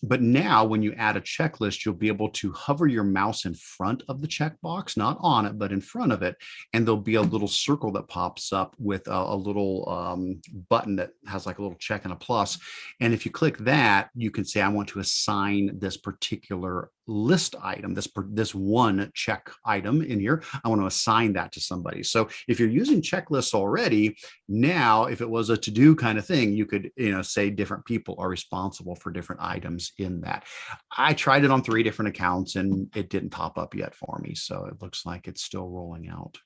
A: But now when you add a checklist, you'll be able to hover your mouse in front of the checkbox, not on it, but in front of it. And there'll be a little circle that pops up with a little button that has like a little check and a plus. And if you click that, you can say, I want to assign this particular list item, this one check item in here, I want to assign that to somebody. So if you're using checklists already, now if it was a to-do kind of thing, you could say different people are responsible for different items in that. I tried it on 3 different accounts and it didn't pop up yet for me, so it looks like it's still rolling out.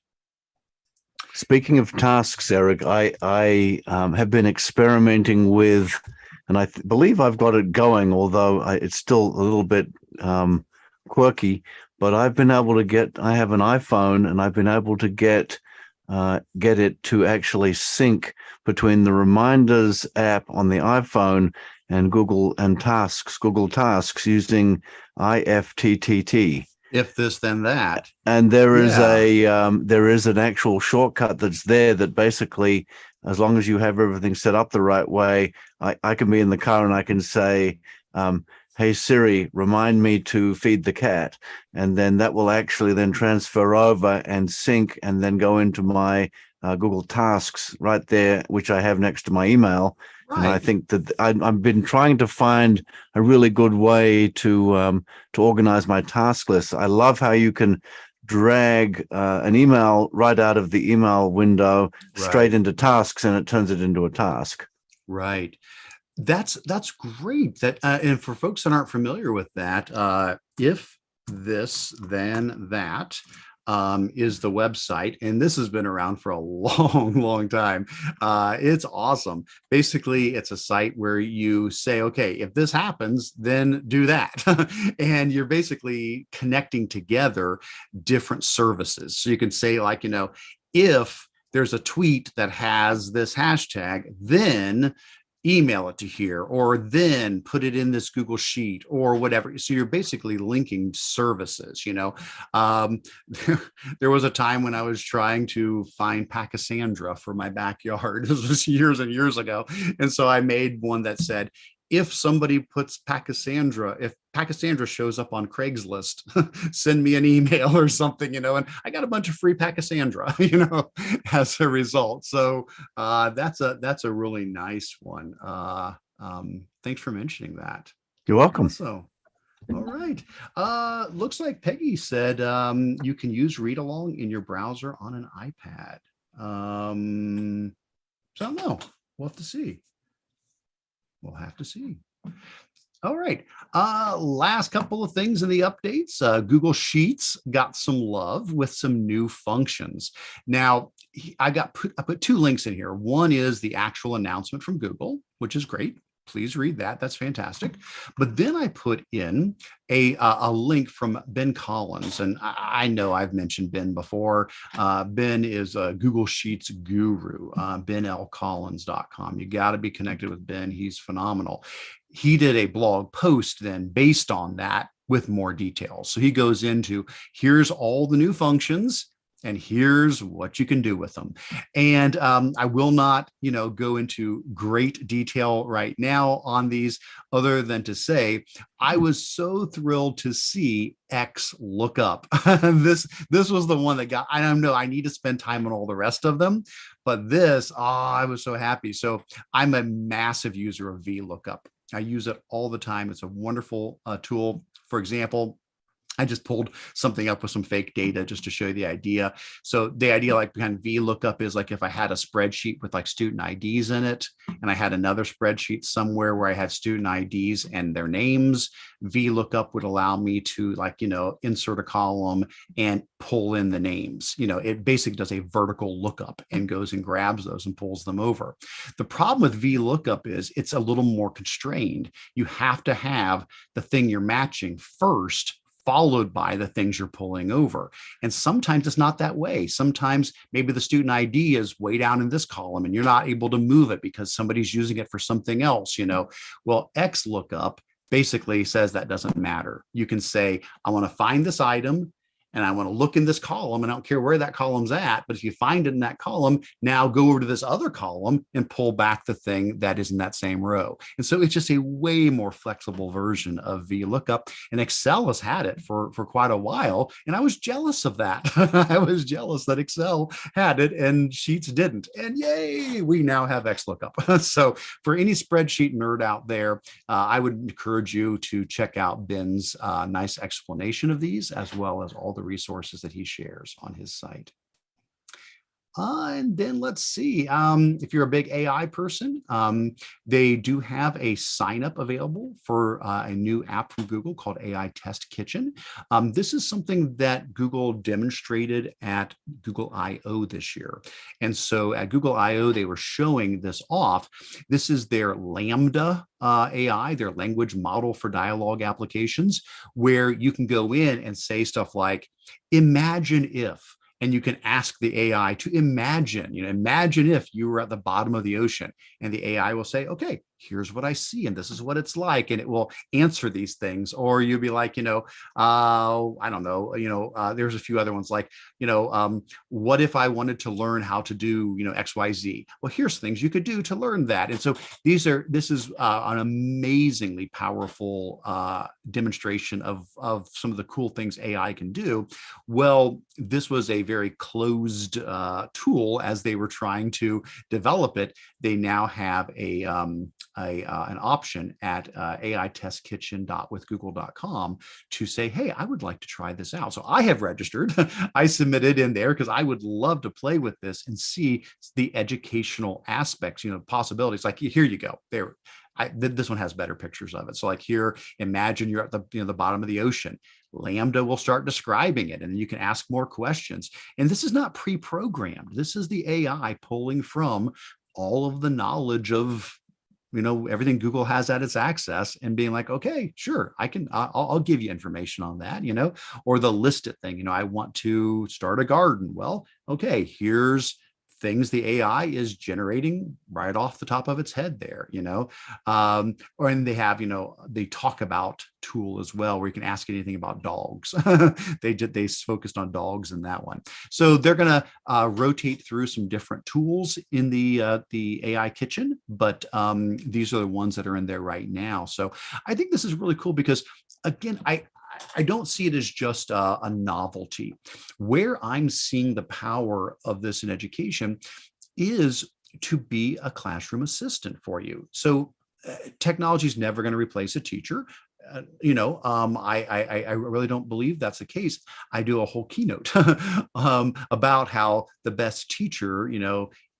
B: Speaking of tasks, Eric, I have been experimenting with, and I believe I've got it going, although it's still a little bit quirky, but I've been able to I have an iPhone, and I've been able to get it to actually sync between the Reminders app on the iPhone and Google Tasks using IFTTT.
A: If this, then that.
B: And there is there is an actual shortcut that's there that basically, as long as you have everything set up the right way, I can be in the car and I can say, hey Siri, remind me to feed the cat. And then that will actually then transfer over and sync and then go into my Google Tasks right there, which I have next to my email. Right. And I think that I've been trying to find a really good way to organize my task list. I love how you can drag an email right out of the email window straight into tasks, and it turns it into a task. Right.
A: That's great. That and for folks that aren't familiar with that, if this, then that is the website, and this has been around for a long time. It's awesome. Basically, it's a site where you say, okay, if this happens, then do that. And you're basically connecting together different services. So you can say, like, if there's a tweet that has this hashtag, then email it to here, or then put it in this Google Sheet or whatever. So you're basically linking services, there was a time when I was trying to find Pachysandra for my backyard. This was years and years ago. And so I made one that said, if somebody puts Pachysandra, if Pachysandra shows up on Craigslist, send me an email or something, and I got a bunch of free Pachysandra, as a result. So that's a really nice one. Thanks for mentioning that.
B: You're welcome.
A: So, all right. Looks like Peggy said you can use read along in your browser on an iPad. So I don't know. We'll have to see. We'll have to see. All right. Last couple of things in the updates. Google Sheets got some love with some new functions. Now, I put two links in here. One is the actual announcement from Google, which is great. Please read that. That's fantastic. But then I put in a link from Ben Collins. And I know I've mentioned Ben before. Ben is a Google Sheets guru, benlcollins.com. You got to be connected with Ben. He's phenomenal. He did a blog post then based on that with more details. So he goes into, here's all the new functions, and here's what you can do with them. And I will not, go into great detail right now on these, other than to say, I was so thrilled to see X lookup. This was the one that got, I don't know, I need to spend time on all the rest of them, but this, I was so happy. So I'm a massive user of VLOOKUP. I use it all the time. It's a wonderful tool. For example, I just pulled something up with some fake data just to show you the idea. So the idea like behind VLOOKUP is like if I had a spreadsheet with like student IDs in it, and I had another spreadsheet somewhere where I had student IDs and their names, VLOOKUP would allow me to insert a column and pull in the names. It basically does a vertical lookup and goes and grabs those and pulls them over. The problem with VLOOKUP is it's a little more constrained. You have to have the thing you're matching first, followed by the things you're pulling over. And sometimes it's not that way. Sometimes maybe the student ID is way down in this column and you're not able to move it because somebody's using it for something else, Well, XLOOKUP basically says that doesn't matter. You can say, I want to find this item and I want to look in this column, and I don't care where that column's at, but if you find it in that column, now go over to this other column and pull back the thing that is in that same row. And so it's just a way more flexible version of VLOOKUP, and Excel has had it for quite a while, and I was jealous of that. I was jealous that Excel had it and Sheets didn't, and yay, we now have XLOOKUP. So for any spreadsheet nerd out there, I would encourage you to check out Ben's nice explanation of these, as well as all the resources that he shares on his site. And then let's see, if you're a big AI person, they do have a sign up available for a new app from Google called AI Test Kitchen. This is something that Google demonstrated at Google I/O this year. And so at Google I/O, they were showing this off. This is their Lambda AI, their language model for dialogue applications, where you can go in and say stuff like, imagine if, and you can ask the AI to imagine, imagine if you were at the bottom of the ocean, and the AI will say, okay, here's what I see, and this is what it's like, and it will answer these things. Or you'll be like, I don't know, there's a few other ones like, what if I wanted to learn how to do, XYZ? Well, here's things you could do to learn that. And so this is an amazingly powerful demonstration of some of the cool things AI can do. Well, this was a very closed tool as they were trying to develop it. They now have an option at aitestkitchen.withgoogle.com to say, hey, I would like to try this out. So I have registered. I submitted in there because I would love to play with this and see the educational aspects, possibilities. Like, here you go. There. This one has better pictures of it. So like here, imagine you're at the bottom of the ocean. Lambda will start describing it, and then you can ask more questions. And this is not pre-programmed. This is the AI pulling from all of the knowledge of everything Google has at its access, and being like, okay, sure, I'll give you information on that, or the list it thing. I want to start a garden. Well, okay, here's things the AI is generating right off the top of its head there, or and they have, they talk about tool as well, where you can ask anything about dogs. They focused on dogs in that one. So they're going to rotate through some different tools in the AI kitchen, but these are the ones that are in there right now. So I think this is really cool because, again, I don't see it as just a novelty. Where I'm seeing the power of this in education is to be a classroom assistant for you. So technology is never going to replace a teacher. I really don't believe that's the case. I do a whole keynote about how the best teacher,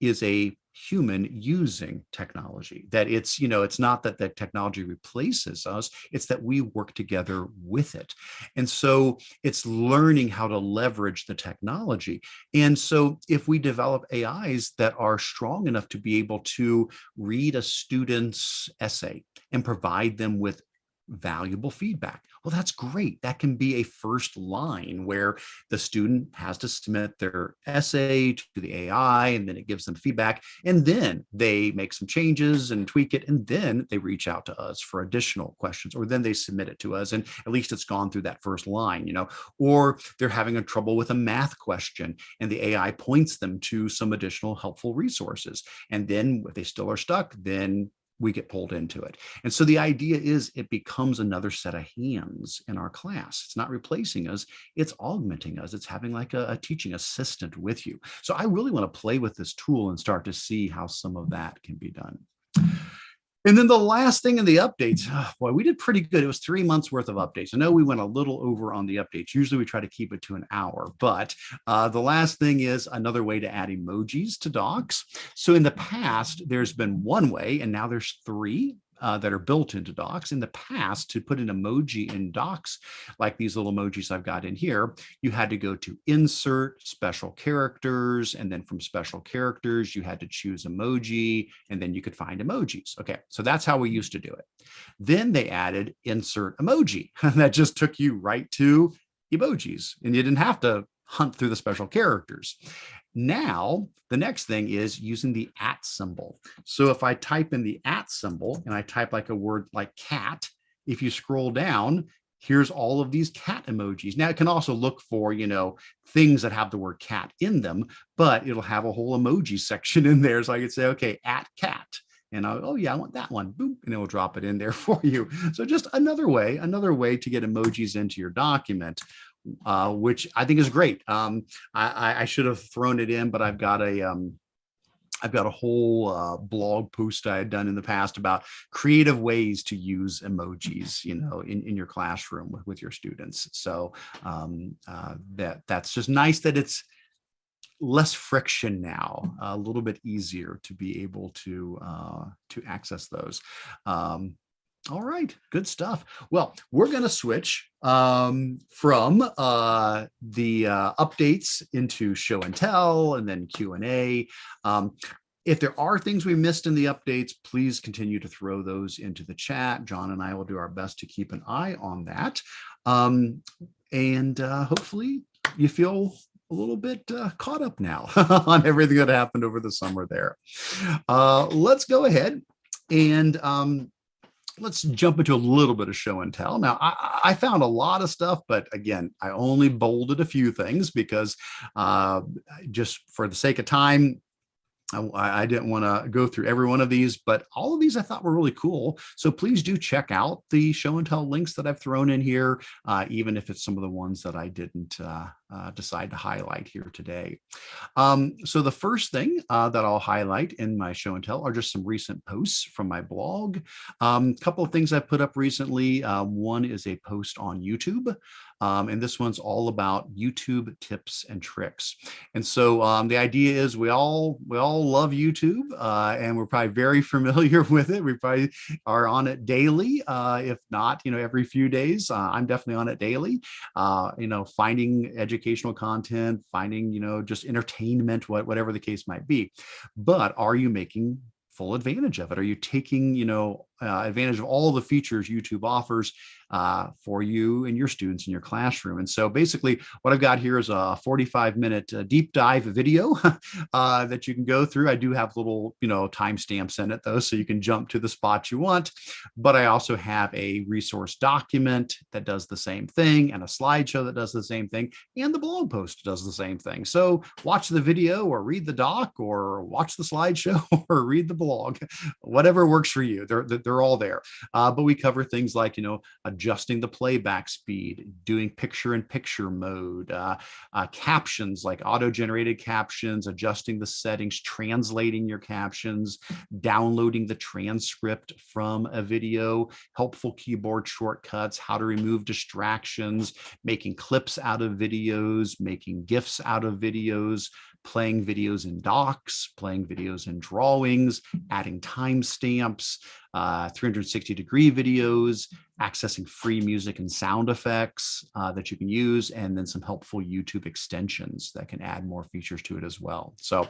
A: is a human using technology. That it's not that the technology replaces us, it's that we work together with it. And so it's learning how to leverage the technology. And so if we develop AIs that are strong enough to be able to read a student's essay and provide them with valuable feedback, well, that's great. That can be a first line where the student has to submit their essay to the AI, and then it gives them feedback, and then they make some changes and tweak it, and then they reach out to us for additional questions, or then they submit it to us, and at least it's gone through that first line, or they're having a trouble with a math question, and the AI points them to some additional helpful resources, and then if they still are stuck, then we get pulled into it. And so the idea is it becomes another set of hands in our class. It's not replacing us, it's augmenting us. It's having like a teaching assistant with you. So I really want to play with this tool and start to see how some of that can be done. And then the last thing in the updates, boy, we did pretty good. It was 3 months worth of updates. I know we went a little over on the updates. Usually we try to keep it to an hour, but the last thing is another way to add emojis to docs. So in the past, there's been one way, and now there's three that are built into docs. In the past, to put an emoji in docs, like these little emojis I've got in here, you had to go to insert, special characters, and then from special characters, you had to choose emoji, and then you could find emojis. Okay, so that's how we used to do it. Then they added insert emoji. That just took you right to emojis, and you didn't have to hunt through the special characters. Now, the next thing is using the @ symbol. So if I type in the @ symbol and I type like a word like cat, if you scroll down, here's all of these cat emojis. Now it can also look for, things that have the word cat in them, but it'll have a whole emoji section in there. So I could say, okay, @cat. And oh yeah, I want that one. Boom, and it will drop it in there for you. So just another way to get emojis into your document, which I think is great. I should have thrown it in, but I've got a whole blog post I had done in the past about creative ways to use emojis, in your classroom with your students. So that's just nice that it's less friction now, a little bit easier to be able to access those. All right, good stuff. Well, we're going to switch from the updates into show and tell, and then Q&A. If there are things we missed in the updates, please continue to throw those into the chat. John and I will do our best to keep an eye on that. And hopefully you feel a little bit caught up now on everything that happened over the summer there. Let's go ahead and let's jump into a little bit of show and tell. Now, I found a lot of stuff, but again, I only bolded a few things because just for the sake of time, I didn't want to go through every one of these, but all of these I thought were really cool. So please do check out the show and tell links that I've thrown in here, even if it's some of the ones that I didn't decide to highlight here today. So the first thing that I'll highlight in my show and tell are just some recent posts from my blog. A couple of things I put up recently. One is a post on YouTube, and this one's all about YouTube tips and tricks. And so the idea is we all love YouTube, and we're probably very familiar with it. We probably are on it daily, if not, every few days. I'm definitely on it daily. Finding educational content, finding, just entertainment, whatever the case might be. But are you making full advantage of it? Are you taking, advantage of all the features YouTube offers for you and your students in your classroom. And so basically what I've got here is a 45-minute deep dive video that you can go through. I do have little, timestamps in it though, so you can jump to the spot you want. But I also have a resource document that does the same thing, and a slideshow that does the same thing, and the blog post does the same thing. So watch the video or read the doc or watch the slideshow or read the blog, whatever works for you. They're all there. But we cover things like, adjusting the playback speed, doing picture-in-picture mode, captions like auto-generated captions, adjusting the settings, translating your captions, downloading the transcript from a video, helpful keyboard shortcuts, how to remove distractions, making clips out of videos, making GIFs out of videos, playing videos in docs, playing videos in drawings, adding timestamps, 360-degree videos, accessing free music and sound effects that you can use, and then some helpful YouTube extensions that can add more features to it as well. So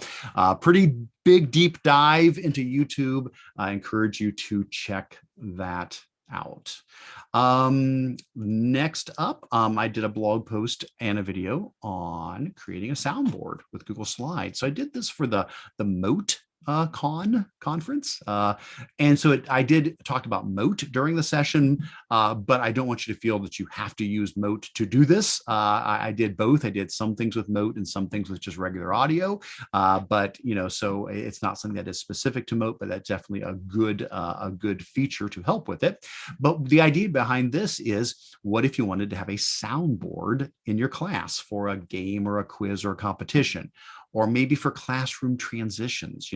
A: pretty big deep dive into YouTube. I encourage you to check that out. Next up, I did a blog post and a video on creating a soundboard with Google Slides. So I did this for the Moat conference. And so I did talk about Moat during the session, but I don't want you to feel that you have to use Moat to do this. I did both. I did some things with Moat and some things with just regular audio. But so it's not something that is specific to Moat, but that's definitely a good feature to help with it. But the idea behind this is, what if you wanted to have a soundboard in your class for a game or a quiz or a competition? Or maybe for classroom transitions,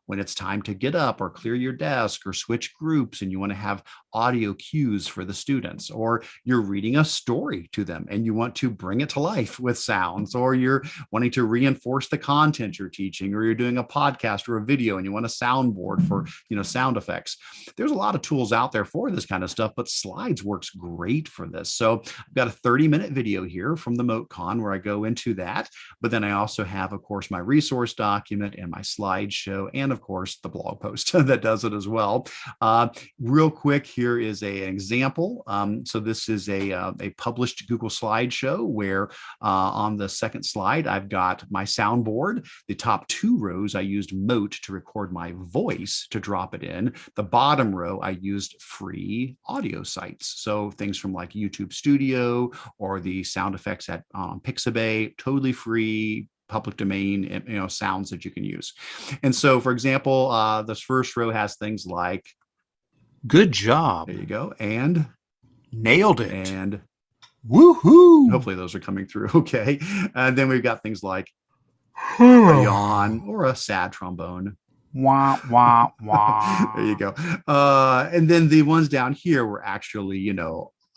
A: when it's time to get up or clear your desk or switch groups and you want to have audio cues for the students, or you're reading a story to them and you want to bring it to life with sounds, or you're wanting to reinforce the content you're teaching, or you're doing a podcast or a video and you want a soundboard for, sound effects. There's a lot of tools out there for this kind of stuff, but Slides works great for this. So I've got a 30-minute video here from the MoatCon where I go into that, but then I also have, of course, my resource document and my slideshow, and of course the blog post that does it as well. Real quick, here is an example. So this is a published Google slideshow where on the second slide, I've got my soundboard. The top 2 rows, I used Moat to record my voice to drop it in. The bottom row, I used free audio sites. So things from like YouTube Studio or the sound effects at Pixabay, totally free, public domain, sounds that you can use. And so, for example, this first row has things like,
C: good job.
A: There you go. And
C: nailed it.
A: And
C: woohoo.
A: Hopefully those are coming through. Okay. And then we've got things like a yawn or a sad trombone.
C: Wah, wah, wah.
A: There you go. And then the ones down here were actually,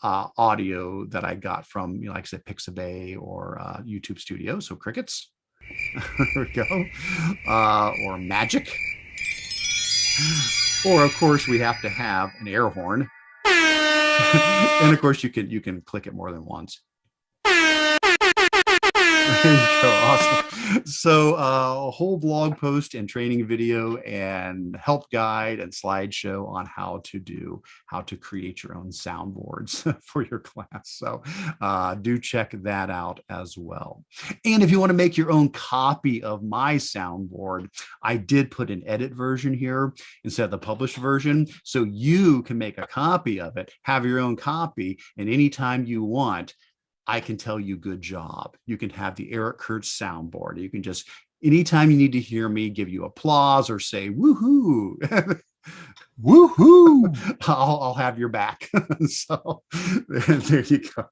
A: audio that I got from, like I said, Pixabay or YouTube Studio. So crickets. There we go. Or magic. Or of course we have to have an air horn. And of course you can click it more than once. There you go. Awesome. So a whole blog post and training video and help guide and slideshow on how to create your own soundboards for your class. So do check that out as well. And if you want to make your own copy of my soundboard, I did put an edit version here instead of the published version. So you can make a copy of it, have your own copy, and anytime you want, I can tell you good job. You can have the Eric Curts soundboard. You can just, anytime you need to hear me give you applause or say woohoo,
C: woohoo,
A: I'll have your back. So there you go.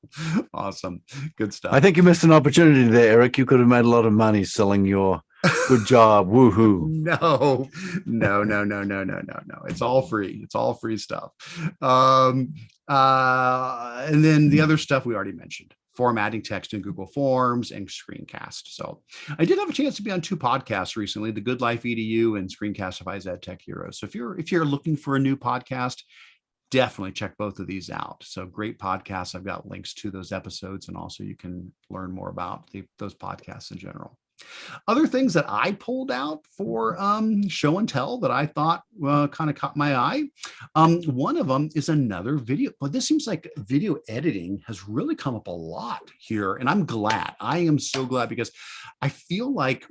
A: Awesome. Good stuff.
B: I think you missed an opportunity there, Eric. You could have made a lot of money selling your good job. Woohoo.
A: No. It's all free. It's all free stuff. And then the other stuff we already mentioned. Formatting text in Google Forms and Screencast. So I did have a chance to be on 2 podcasts recently, The Good Life EDU and Screencastify's EdTech Heroes. So if you're looking for a new podcast, definitely check both of these out. So great podcasts. I've got links to those episodes, and also you can learn more about those podcasts in general. Other things that I pulled out for show and tell that I thought kind of caught my eye. One of them is another video. But this seems like video editing has really come up a lot here. And I'm glad. I am so glad because I feel like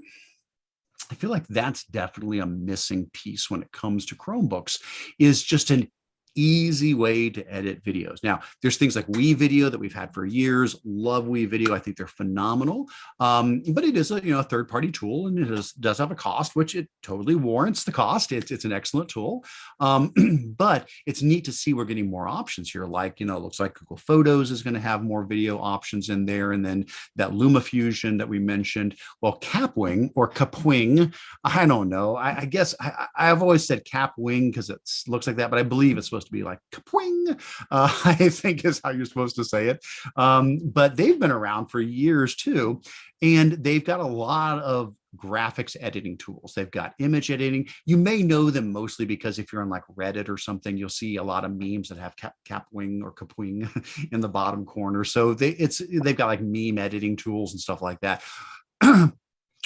A: that's definitely a missing piece when it comes to Chromebooks, is just an easy way to edit videos. Now, there's things like WeVideo that we've had for years. Love WeVideo. I think they're phenomenal. But it is a third-party tool, and it does have a cost, which it totally warrants the cost. It's an excellent tool. But it's neat to see we're getting more options here. Like, looks like Google Photos is going to have more video options in there. And then that LumaFusion that we mentioned. Well, Kapwing or Kapwing, I don't know. I guess I've always said Kapwing because it looks like that, but I believe it's supposed to be like Kapwing, I think is how you're supposed to say it. But they've been around for years too. And they've got a lot of graphics editing tools. They've got image editing. You may know them mostly because if you're on like Reddit or something, you'll see a lot of memes that have Kapwing or Kapwing in the bottom corner. So they've got like meme editing tools and stuff like that.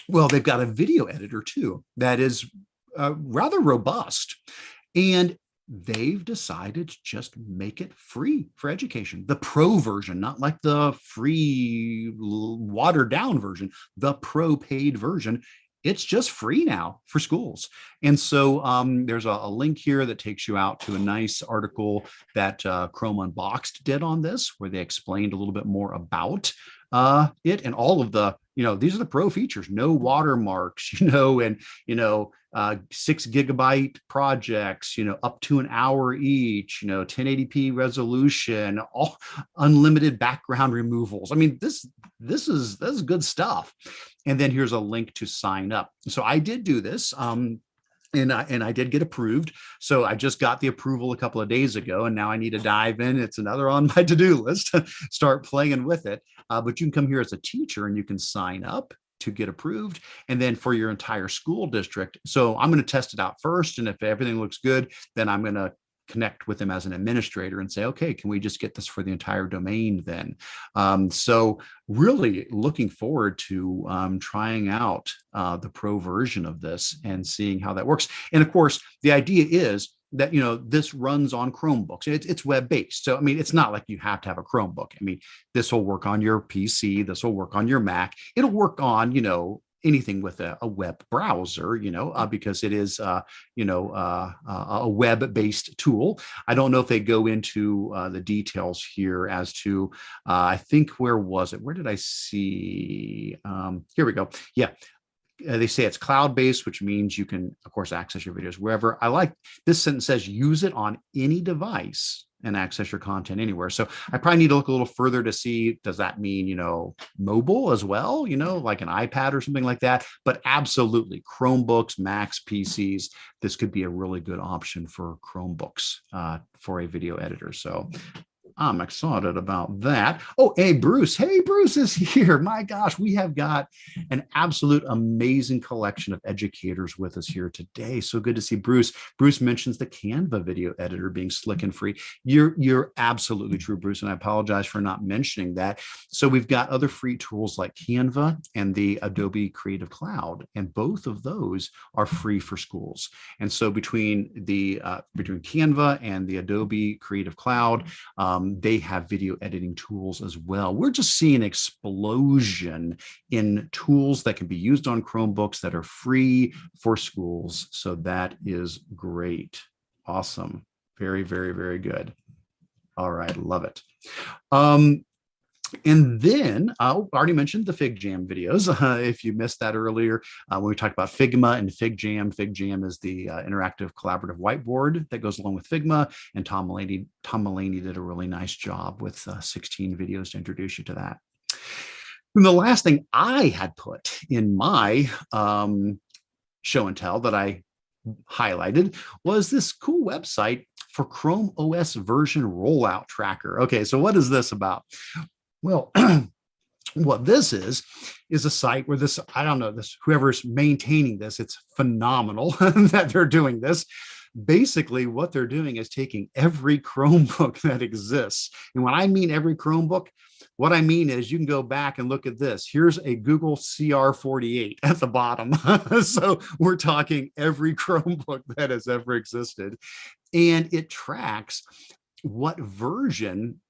A: Well, they've got a video editor too that is rather robust. And they've decided to just make it free for education. The pro version, not like the free watered down version, the pro paid version. It's just free now for schools. And so there's a link here that takes you out to a nice article that Chrome Unboxed did on this, where they explained a little bit more about it and all of the, these are the pro features, no watermarks, and 6 gigabyte projects, up to an hour each, 1080p resolution, all unlimited background removals. I mean, this is good stuff. And then here's a link to sign up. So I did do this. And I did get approved. So I just got the approval a couple of days ago, and now I need to dive in. It's another on my to-do list, start playing with it. But you can come here as a teacher and you can sign up to get approved, and then for your entire school district. So I'm going to test it out first. And if everything looks good, then I'm going to connect with them as an administrator and say, okay, can we just get this for the entire domain then? So really looking forward to trying out the pro version of this and seeing how that works. And of course, the idea is that, this runs on Chromebooks. It's web-based. So, I mean, it's not like you have to have a Chromebook. I mean, this will work on your PC. This will work on your Mac. It'll work on, anything with a web browser, because it is, a web-based tool. I don't know if they go into the details here as to, I think, where was it? Where did I see? Here we go. Yeah. They say it's cloud-based, which means you can, of course, access your videos wherever. I like this sentence says use it on any device and access your content anywhere. So I probably need to look a little further to see, does that mean, mobile as well, like an iPad or something like that? But absolutely, Chromebooks, Macs, PCs, this could be a really good option for Chromebooks for a video editor. So I'm excited about that. Oh, hey, Bruce. Hey, Bruce is here. My gosh, we have got an absolute amazing collection of educators with us here today. So good to see Bruce. Bruce mentions the Canva video editor being slick and free. You're absolutely true, Bruce, and I apologize for not mentioning that. So we've got other free tools like Canva and the Adobe Creative Cloud, and both of those are free for schools. And so between Canva and the Adobe Creative Cloud, they have video editing tools as well. We're just seeing an explosion in tools that can be used on Chromebooks that are free for schools. So that is great. Awesome. Very, very, very good. All right. Love it. And then I already mentioned the FigJam videos. If you missed that earlier, when we talked about Figma and FigJam. FigJam is the interactive collaborative whiteboard that goes along with Figma. And Tom Mulaney did a really nice job with 16 videos to introduce you to that. And the last thing I had put in my show and tell that I highlighted was this cool website for ChromeOS version rollout tracker. Okay, so what is this about? Well, what this is a site where whoever's maintaining this, it's phenomenal that they're doing this. basically what they're doing is taking every Chromebook that exists. And when I mean every Chromebook, what I mean is you can go back and look at this. Here's a Google CR48 at the bottom. So we're talking every Chromebook that has ever existed. And it tracks what version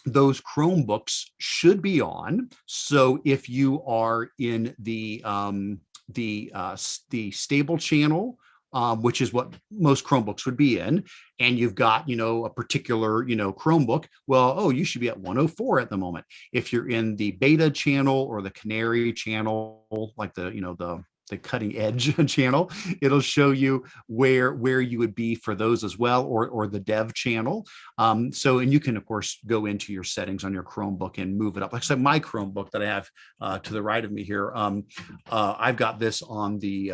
A: those Chromebooks should be on. So if you are in the stable channel, which is what most Chromebooks would be in, and you've got, a particular, Chromebook, well, oh, you should be at 104 at the moment. If you're in the beta channel or the canary channel, like the cutting edge channel, it'll show you where you would be for those as well, or the dev channel. And you can of course go into your settings on your Chromebook and move it up. Like I said, my Chromebook that I have to the right of me here, I've got this on the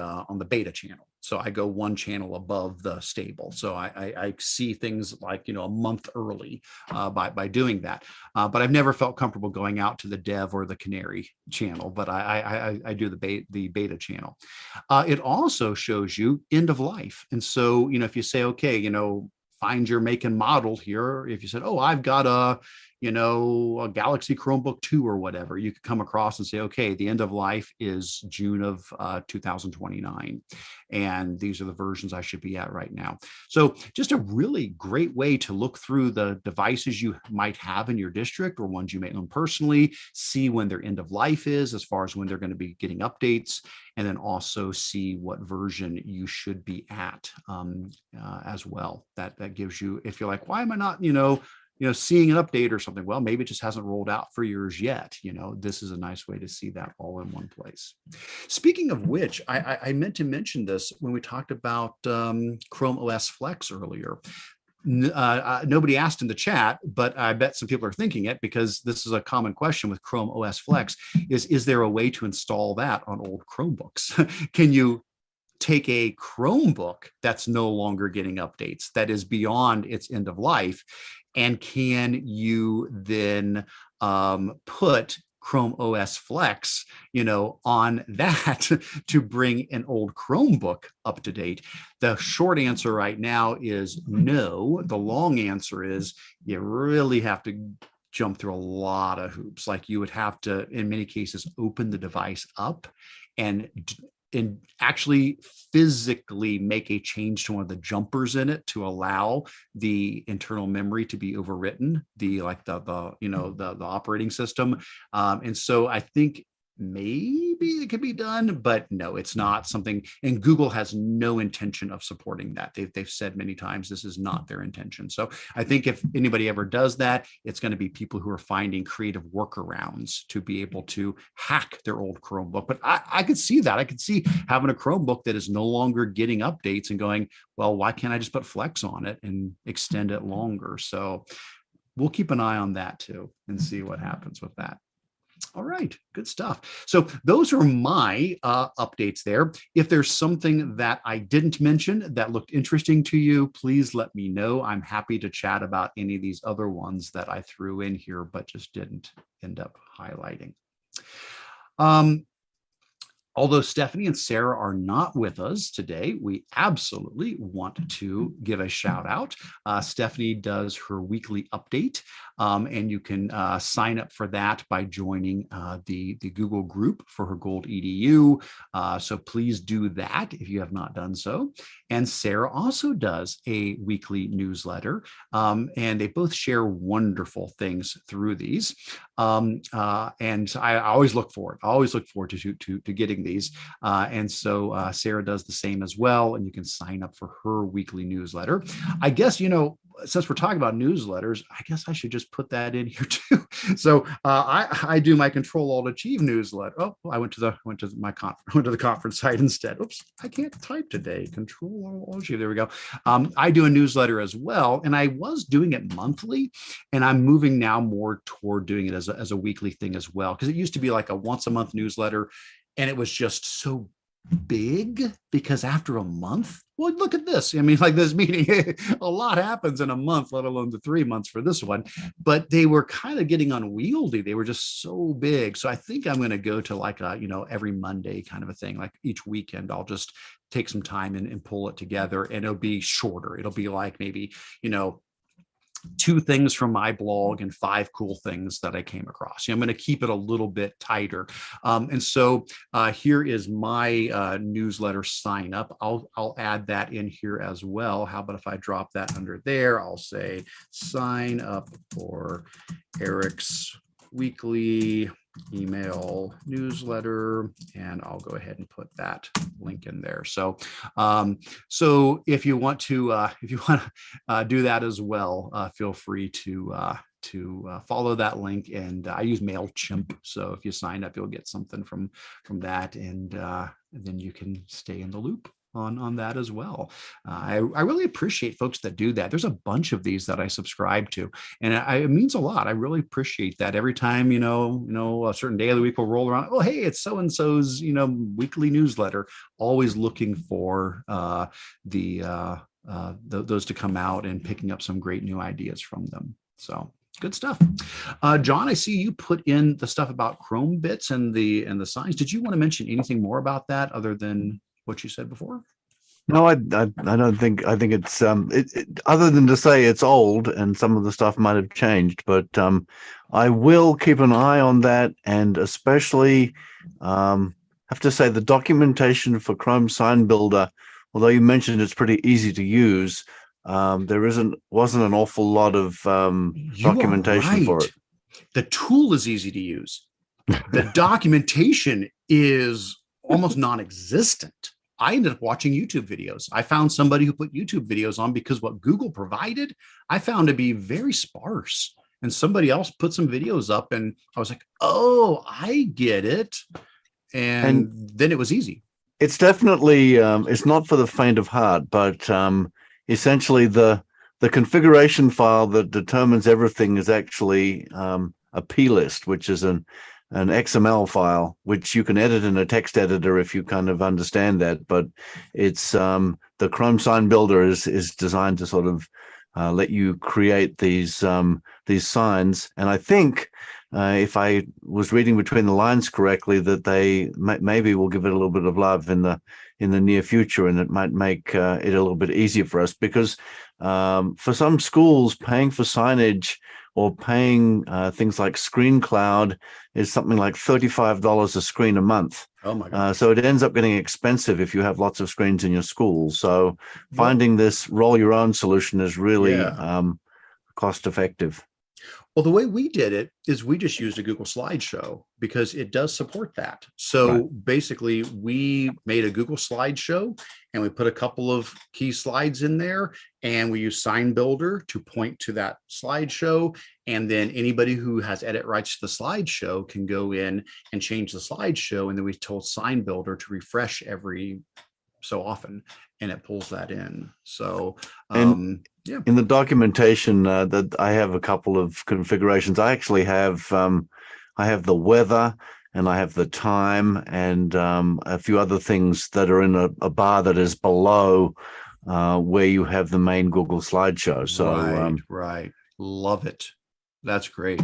A: beta channel. So I go one channel above the stable. So I see things like, a month early by doing that. But I've never felt comfortable going out to the dev or the canary channel, but I do the beta channel. It also shows you end of life. And so, if you say, okay, find your make and model here. If you said, oh, I've got a Galaxy Chromebook 2 or whatever, you could come across and say, okay, the end of life is June of 2029. And these are the versions I should be at right now. So just a really great way to look through the devices you might have in your district or ones you may own personally, see when their end of life is as far as when they're going to be getting updates, and then also see what version you should be at as well. That gives you, if you're like, why am I not, seeing an update or something? Well, maybe it just hasn't rolled out for yours yet. This is a nice way to see that all in one place. Speaking of which, I meant to mention this when we talked about ChromeOS Flex earlier. Nobody asked in the chat, but I bet some people are thinking it because this is a common question with ChromeOS Flex is there a way to install that on old Chromebooks? Can you take a Chromebook that's no longer getting updates, that is beyond its end of life, and can you then put ChromeOS Flex, on that to bring an old Chromebook up to date? The short answer right now is no. The long answer is you really have to jump through a lot of hoops. Like you would have to, in many cases, open the device up and actually physically make a change to one of the jumpers in it to allow the internal memory to be overwritten, the operating system. And so I think maybe it could be done, but no, it's not something, and Google has no intention of supporting that. They've said many times this is not their intention. So I think if anybody ever does that, it's going to be people who are finding creative workarounds to be able to hack their old Chromebook. But I could see that. I could see having a Chromebook that is no longer getting updates and going, well, why can't I just put Flex on it and extend it longer? So we'll keep an eye on that too and see what happens with that. All right, good stuff. So those are my updates there. If there's something that I didn't mention that looked interesting to you, please let me know. I'm happy to chat about any of these other ones that I threw in here, but just didn't end up highlighting. Although Stephanie and Sarah are not with us today, we absolutely want to give a shout out. Stephanie does her weekly update, and you can sign up for that by joining the Google group for her Gold EDU. So please do that if you have not done so. And Sarah also does a weekly newsletter, and they both share wonderful things through these. And I always look forward. To getting these. And so Sarah does the same as well, and you can sign up for her weekly newsletter. I guess, since we're talking about newsletters, I guess I should just put that in here too. So I do my Control-Alt-Achieve newsletter. Oh, I went to the conference site instead. Oops, I can't type today. Control-Alt-Achieve. There we go. I do a newsletter as well, and I was doing it monthly, and I'm moving now more toward doing it as a weekly thing as well, because it used to be like a once a month newsletter, and it was just so big because after a month, well, look at this. I mean, like this meeting, a lot happens in a month, let alone the 3 months for this one. But they were kind of getting unwieldy. They were just so big. So I think I'm going to go to like a, every Monday kind of a thing. Like each weekend, I'll just take some time and pull it together, and it'll be shorter. It'll be like maybe, 2 things from my blog and 5 cool things that I came across. I'm going to keep it a little bit tighter. And so here is my newsletter sign up. I'll add that in here as well. How about if I drop that under there? I'll say sign up for Eric's weekly email newsletter, and I'll go ahead and put that link in there. So so if you want to do that as well, feel free to follow that link. And I use MailChimp, so if you sign up, you'll get something from that, and then you can stay in the loop on that as well. I really appreciate folks that do that. There's a bunch of these that I subscribe to, and it means a lot. I really appreciate that. Every time, a certain day of the week will roll around. Oh, hey, it's so-and-so's, weekly newsletter. Always looking for those to come out and picking up some great new ideas from them. So good stuff. John, I see you put in the stuff about Chrome bits and the signs. Did you want to mention anything more about that other than what you said before?
B: No, I don't think. I think it's other than to say it's old and some of the stuff might have changed, but I will keep an eye on that, and especially have to say the documentation for Chrome Sign Builder. Although you mentioned it's pretty easy to use, there wasn't an awful lot of documentation for it.
A: The tool is easy to use. The documentation is almost non-existent. I ended up watching YouTube videos. I found somebody who put YouTube videos on because what Google provided, I found to be very sparse. And somebody else put some videos up, and I was like, oh, I get it. And then it was easy.
B: It's definitely, it's not for the faint of heart, but essentially the configuration file that determines everything is actually a plist, which is an XML file, which you can edit in a text editor if you kind of understand that. But it's the Chrome Sign Builder is designed to sort of let you create these signs. And I think if I was reading between the lines correctly, that they maybe will give it a little bit of love in the near future, and it might make it a little bit easier for us, because for some schools, paying for signage or paying things like Screen Cloud is something like $35 a screen a month.
A: Oh my God.
B: So it ends up getting expensive if you have lots of screens in your school. So finding this roll your own solution is really cost effective.
A: Well, the way we did it is we just used a Google slideshow because it does support that. So basically we made a Google slideshow and we put a couple of key slides in there, and we use Sign Builder to point to that slideshow. And then anybody who has edit rights to the slideshow can go in and change the slideshow. And then we told Sign Builder to refresh every so often, and it pulls that in. So yeah.
B: In the documentation that I have a couple of configurations. I actually have I have the weather, and I have the time, and a few other things that are in a bar that is below where you have the main Google slideshow. So
A: right. Love it. That's great.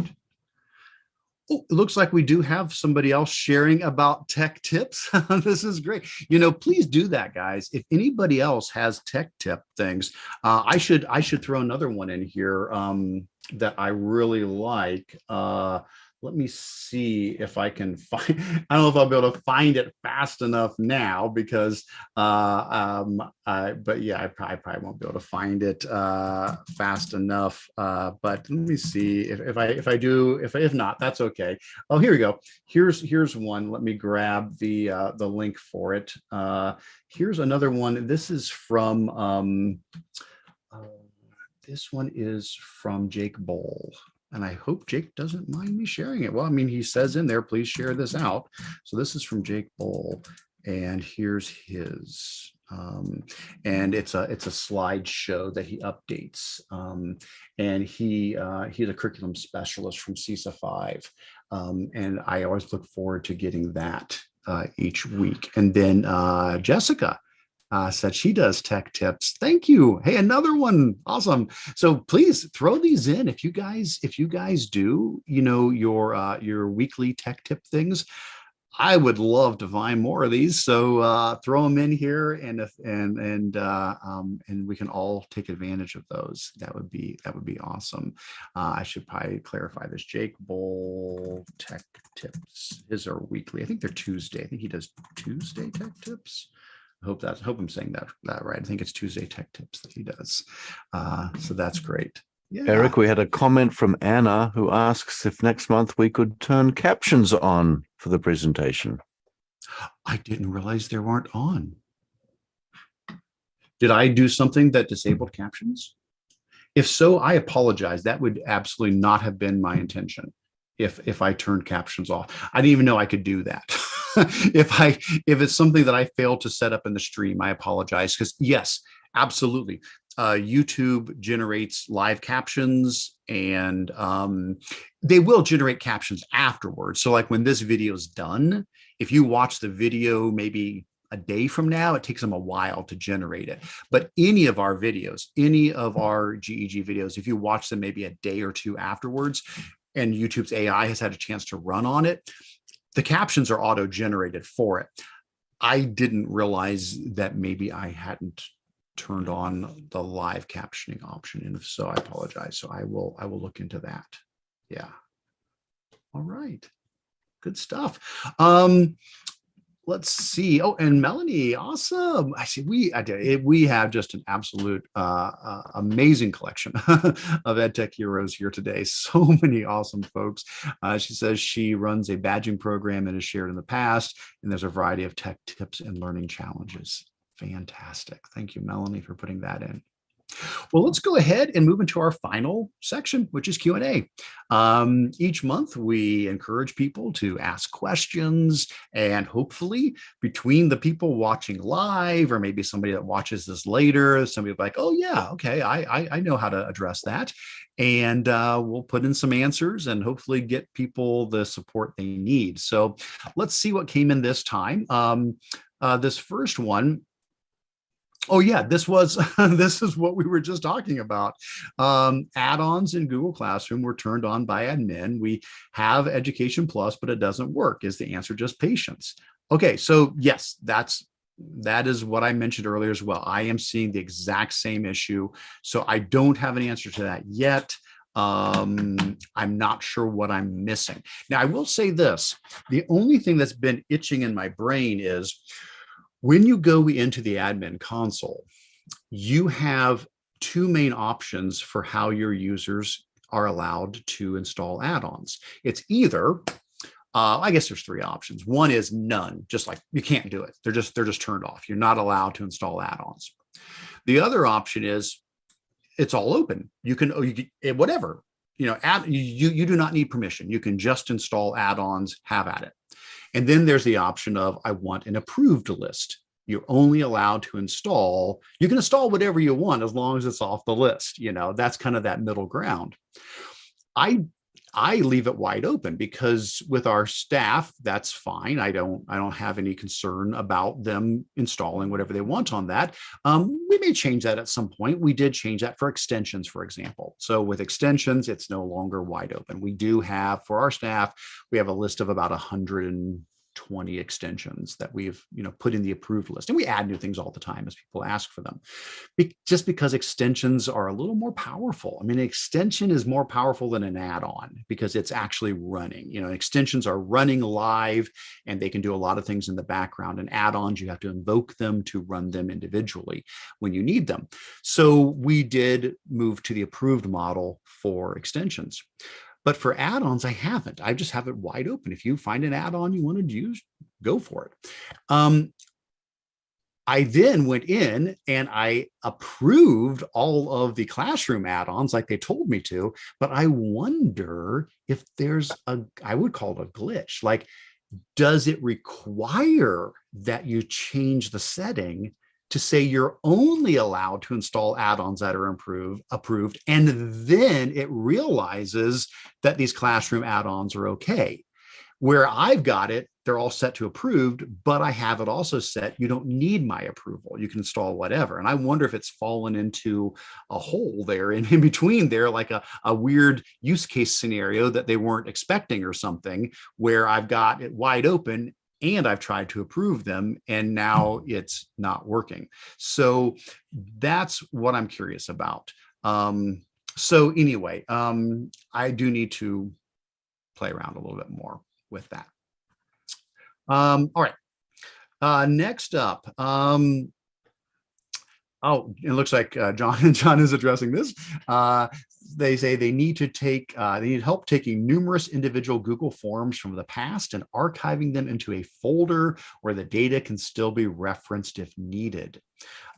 A: Oh, it looks like we do have somebody else sharing about tech tips. This is great. Please do that, guys. If anybody else has tech tip things, I should throw another one in here that I really like. Let me see if I can find. I don't know if I'll be able to find it fast enough now because, but yeah, I probably won't be able to find it fast enough. But let me see if not, that's okay. Oh, here we go. Here's one. Let me grab the link for it. Here's another one. This is from this one is from Jake Boll. And I hope Jake doesn't mind me sharing it. Well, I mean, he says in there, please share this out. So this is from Jake Boll, and here's his. And it's a slideshow that he updates. And he's a curriculum specialist from CISA 5. And I always look forward to getting that each week. And then Jessica said she does tech tips. Thank you. Hey, another one. Awesome. So please throw these in if you guys do, your weekly tech tip things. I would love to find more of these. So throw them in here, and we can all take advantage of those. That would be awesome. I should probably clarify this. Jake Bull tech tips. His are weekly. I think they're Tuesday. I think he does Tuesday tech tips. I hope I'm saying that right. I think it's Tuesday tech tips that he does. So that's great. Yeah.
B: Eric, we had a comment from Anna who asks if next month we could turn captions on for the presentation.
A: I didn't realize they weren't on. Did I do something that disabled captions? If so, I apologize. That would absolutely not have been my intention if I turned captions off. I didn't even know I could do that. If it's something that I failed to set up in the stream, I apologize. Because yes, absolutely. YouTube generates live captions, and they will generate captions afterwards. So like when this video is done, if you watch the video maybe a day from now, it takes them a while to generate it. But any of our videos, any of our GEG videos, if you watch them maybe a day or two afterwards, and YouTube's AI has had a chance to run on it, the captions are auto-generated for it. I didn't realize that maybe I hadn't turned on the live captioning option, and if so, I apologize. So I will look into that. Yeah. All right. Good stuff. Let's see. Oh, and Melanie, awesome. I see we have just an absolute amazing collection of EdTech heroes here today. So many awesome folks. She says she runs a badging program and has shared in the past, and there's a variety of tech tips and learning challenges. Fantastic. Thank you, Melanie, for putting that in. Well, let's go ahead and move into our final section, which is Q&A. Each month, we encourage people to ask questions, and hopefully between the people watching live, or maybe somebody that watches this later, somebody will be like, oh yeah, okay, I know how to address that. And we'll put in some answers and hopefully get people the support they need. So let's see what came in this time. This first one, oh yeah, this is what we were just talking about. Add-ons in Google Classroom were turned on by admin. We have Education Plus, but it doesn't work. Is the answer just patience? Okay, so yes, that is what I mentioned earlier as well. I am seeing the exact same issue. So I don't have an answer to that yet. I'm not sure what I'm missing. Now, I will say this. The only thing that's been itching in my brain is when you go into the admin console, you have two main options for how your users are allowed to install add-ons. It's either, I guess there's three options. One is none, just like you can't do it. They're just turned off. You're not allowed to install add-ons. The other option is it's all open. You can whatever, you do not need permission. You can just install add-ons, have at it. And then there's the option of, I want an approved list. You're only allowed to install, you can install whatever you want as long as it's off the list. That's kind of that middle ground. I leave it wide open because with our staff, that's fine. I don't have any concern about them installing whatever they want on that. We may change that at some point. We did change that for extensions, for example. So with extensions, it's no longer wide open. We do have, for our staff, we have a list of about 120 extensions that we've put in the approved list, and we add new things all the time as people ask for them, just because extensions are a little more powerful. I mean, an extension is more powerful than an add-on because it's actually running. Extensions are running live and they can do a lot of things in the background, and add-ons, you have to invoke them to run them individually when you need them. So we did move to the approved model for extensions. But for add-ons, I haven't. I just have it wide open. If you find an add-on you want to use, go for it. I then went in and I approved all of the classroom add-ons like they told me to, but I wonder if there's I would call it a glitch. Like, does it require that you change the setting to say you're only allowed to install add-ons that are approved, and then it realizes that these classroom add-ons are okay? Where I've got it, they're all set to approved, but I have it also set, you don't need my approval. You can install whatever. And I wonder if it's fallen into a hole there in between there, like a weird use case scenario that they weren't expecting or something, where I've got it wide open and I've tried to approve them and now it's not working. So that's what I'm curious about. So anyway, I do need to play around a little bit more with that. All right. Next up. Oh, it looks like John is addressing this. They say they need help taking numerous individual Google Forms from the past and archiving them into a folder where the data can still be referenced if needed.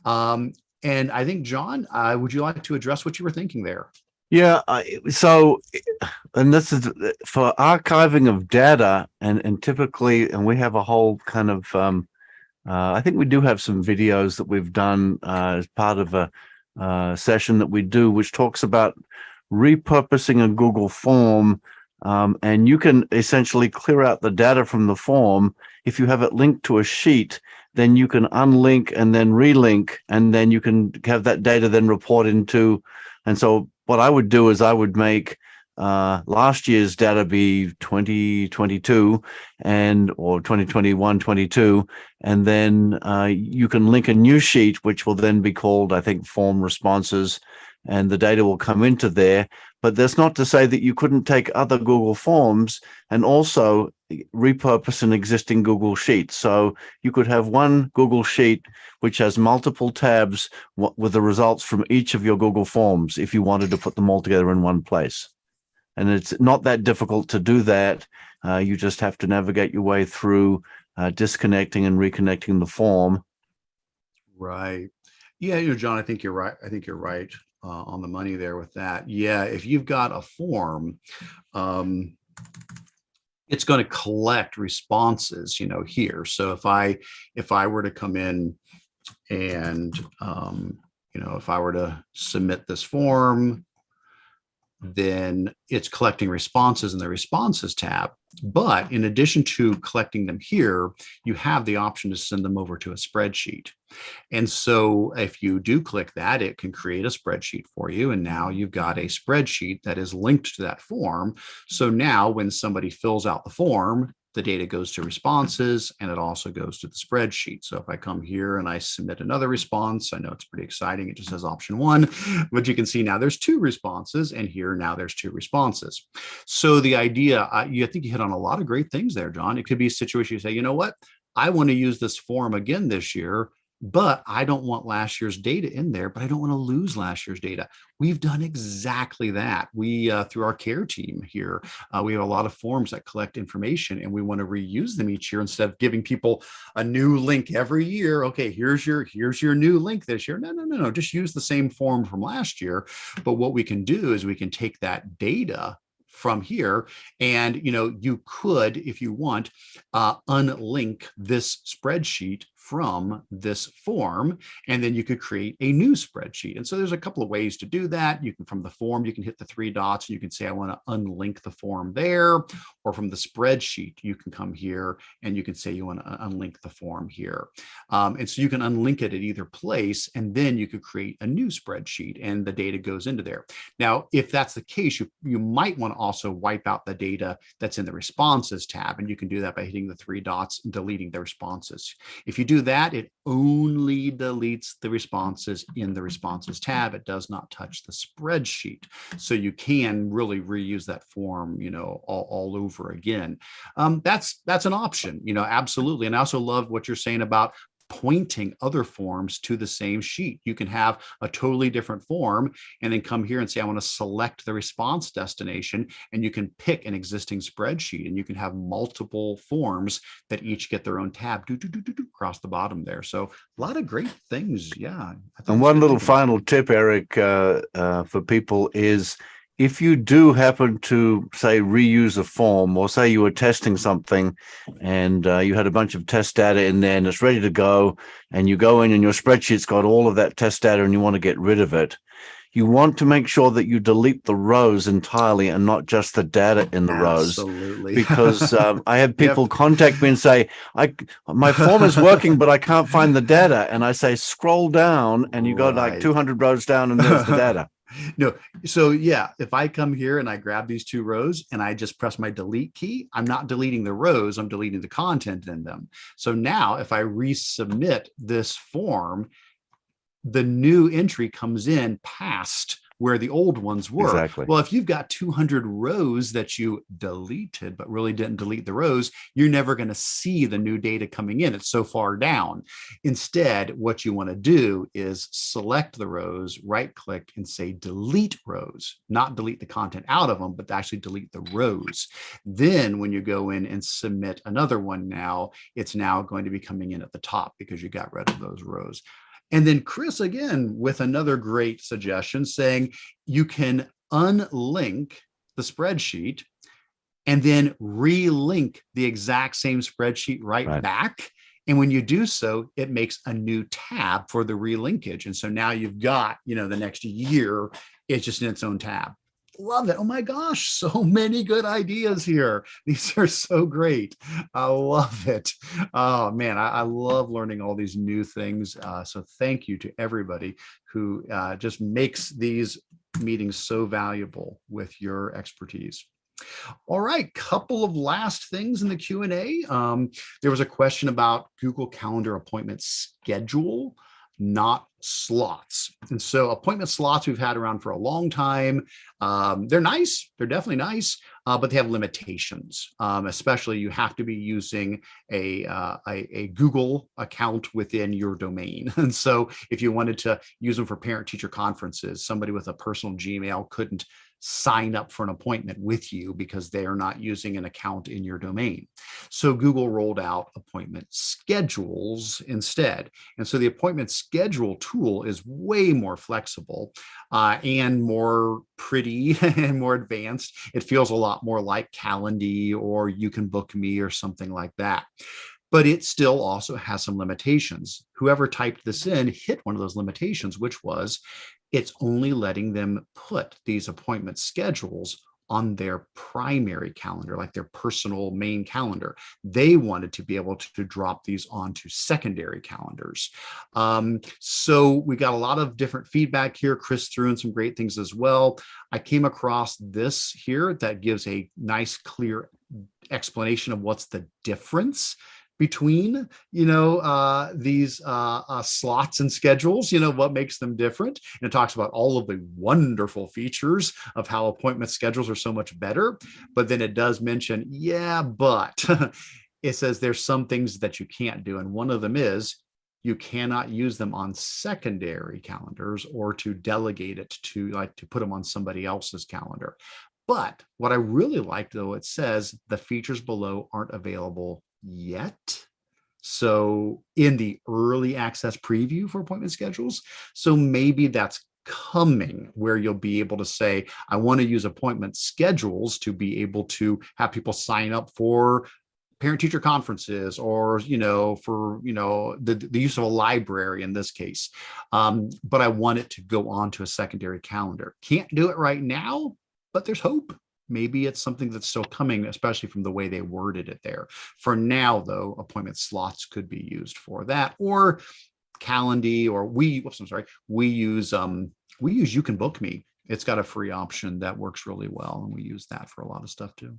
A: And I think, John, would you like to address what you were thinking there?
B: Yeah, and this is for archiving of data, and typically, and we have a whole kind of, I think we do have some videos that we've done as part of a session that we do, which talks about repurposing a Google form, and you can essentially clear out the data from the form. If you have it linked to a sheet, then you can unlink and then relink, and then you can have that data then report into, and so what I would do is I would make last year's data be 2022 or 2021, 22, and then you can link a new sheet, which will then be called, I think, form responses, and the data will come into there. But that's not to say that you couldn't take other Google Forms and also repurpose an existing Google Sheet. So you could have one Google Sheet which has multiple tabs with the results from each of your Google Forms if you wanted to put them all together in one place. And it's not that difficult to do that. You just have to navigate your way through disconnecting and reconnecting the form.
A: Right. Yeah, John, I think you're right. I think you're right on the money there with that. Yeah, if you've got a form, it's going to collect responses, here. So if I were to come in and, if I were to submit this form, then it's collecting responses in the responses tab. But in addition to collecting them here, you have the option to send them over to a spreadsheet. And so if you do click that, it can create a spreadsheet for you. And now you've got a spreadsheet that is linked to that form. So now when somebody fills out the form, the data goes to responses and it also goes to the spreadsheet. So if I come here and I submit another response, I know it's pretty exciting. It just says option 1, but you can see now there's 2 responses, and here now there's 2 responses. So the idea, I think you hit on a lot of great things there, John. It could be a situation you say, you know what, I want to use this form again this year, but I don't want last year's data in there, but I don't want to lose last year's data. We've done exactly that. We, through our care team here, we have a lot of forms that collect information, and we want to reuse them each year instead of giving people a new link every year. Okay, here's your new link this year. No. Just use the same form from last year. But what we can do is we can take that data from here, and you could, if you want, unlink this spreadsheet from this form, and then you could create a new spreadsheet. And so there's a couple of ways to do that. You can, from the form, you can hit the 3 dots and you can say, I want to unlink the form there, or from the spreadsheet, you can come here and you can say you want to unlink the form here. And so you can unlink it at either place, and then you could create a new spreadsheet and the data goes into there. Now, if that's the case, you might want to also wipe out the data that's in the responses tab, and you can do that by hitting the 3 dots and deleting the responses. If you do that, it only deletes the responses in the responses tab. It does not touch the spreadsheet. So you can really reuse that form, all over again. That's an option, absolutely. And I also love what you're saying about pointing other forms to the same sheet. You can have a totally different form and then come here and say, I want to select the response destination, and you can pick an existing spreadsheet, and you can have multiple forms that each get their own tab across the bottom there. So a lot of great things. Yeah.
B: And one little final tip, Eric, for people is, if you do happen to, say, reuse a form, or say you were testing something and you had a bunch of test data in there and it's ready to go, and you go in and your spreadsheet's got all of that test data and you want to get rid of it, you want to make sure that you delete the rows entirely and not just the data in the rows.
A: Absolutely.
B: Because I had people contact me and say, my form is working, but I can't find the data. And I say, scroll down, and you go like 200 rows down, and there's the data.
A: No. So yeah, if I come here and I grab these 2 rows and I just press my delete key, I'm not deleting the rows, I'm deleting the content in them. So now if I resubmit this form, the new entry comes in past where the old ones were.
B: Exactly.
A: Well, if you've got 200 rows that you deleted, but really didn't delete the rows, you're never going to see the new data coming in. It's so far down. Instead, what you want to do is select the rows, right click and say delete rows, not delete the content out of them, but actually delete the rows. Then when you go in and submit another one now, it's now going to be coming in at the top because you got rid of those rows. And then Chris, again, with another great suggestion saying you can unlink the spreadsheet and then relink the exact same spreadsheet right back. And when you do so, it makes a new tab for the relinkage. And so now you've got, the next year, it's just in its own tab. Love it. Oh my gosh, so many good ideas here. These are so great. I love it. Oh man, I love learning all these new things. So thank you to everybody who just makes these meetings so valuable with your expertise. All right, couple of last things in the Q&A. There was a question about Google Calendar appointment schedule, not slots. And so appointment slots we've had around for a long time. They're nice. They're definitely nice, but they have limitations. Especially you have to be using a Google account within your domain. And so if you wanted to use them for parent-teacher conferences, somebody with a personal Gmail couldn't sign up for an appointment with you because they are not using an account in your domain. So Google rolled out appointment schedules instead. And so the appointment schedule tool is way more flexible and more pretty and more advanced. It feels a lot more like Calendly or You Can Book Me or something like that. But it still also has some limitations. Whoever typed this in hit one of those limitations, which was it's only letting them put these appointment schedules on their primary calendar, like their personal main calendar. They wanted to be able to drop these onto secondary calendars. So we got a lot of different feedback here. Chris threw in some great things as well. I came across this here that gives a nice, clear explanation of what's the difference between these slots and schedules, what makes them different. And it talks about all of the wonderful features of how appointment schedules are so much better. But then it does mention, but it says there's some things that you can't do. And one of them is you cannot use them on secondary calendars or to delegate it to put them on somebody else's calendar. But what I really like, though, it says the features below aren't available yet. So in the early access preview for appointment schedules. So maybe that's coming where you'll be able to say, I want to use appointment schedules to be able to have people sign up for parent-teacher conferences or, for, the use of a library in this case. But I want it to go on to a secondary calendar. Can't do it right now, but there's hope. Maybe it's something that's still coming, especially from the way they worded it there. For now, though, appointment slots could be used for that, or Calendly, or we use You Can Book Me. It's got a free option that works really well, and we use that for a lot of stuff too.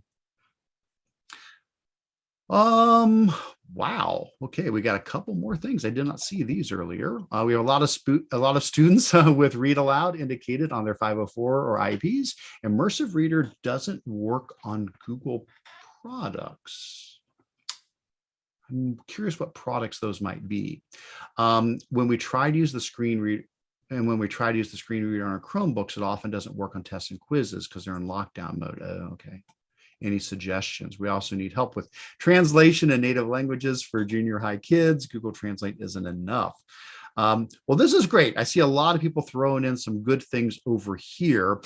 A: Wow. Okay, we got a couple more things. I did not see these earlier. We have a lot of students with read aloud indicated on their 504 or IEPs. Immersive Reader doesn't work on Google products. I'm curious what products those might be. When we try to use the screen reader, and when we try to use the screen reader on our Chromebooks, it often doesn't work on tests and quizzes because they're in lockdown mode. Okay. Any suggestions? We also need help with translation in native languages for junior high kids. Google Translate isn't enough. Well, this is great. I see a lot of people throwing in some good things over here.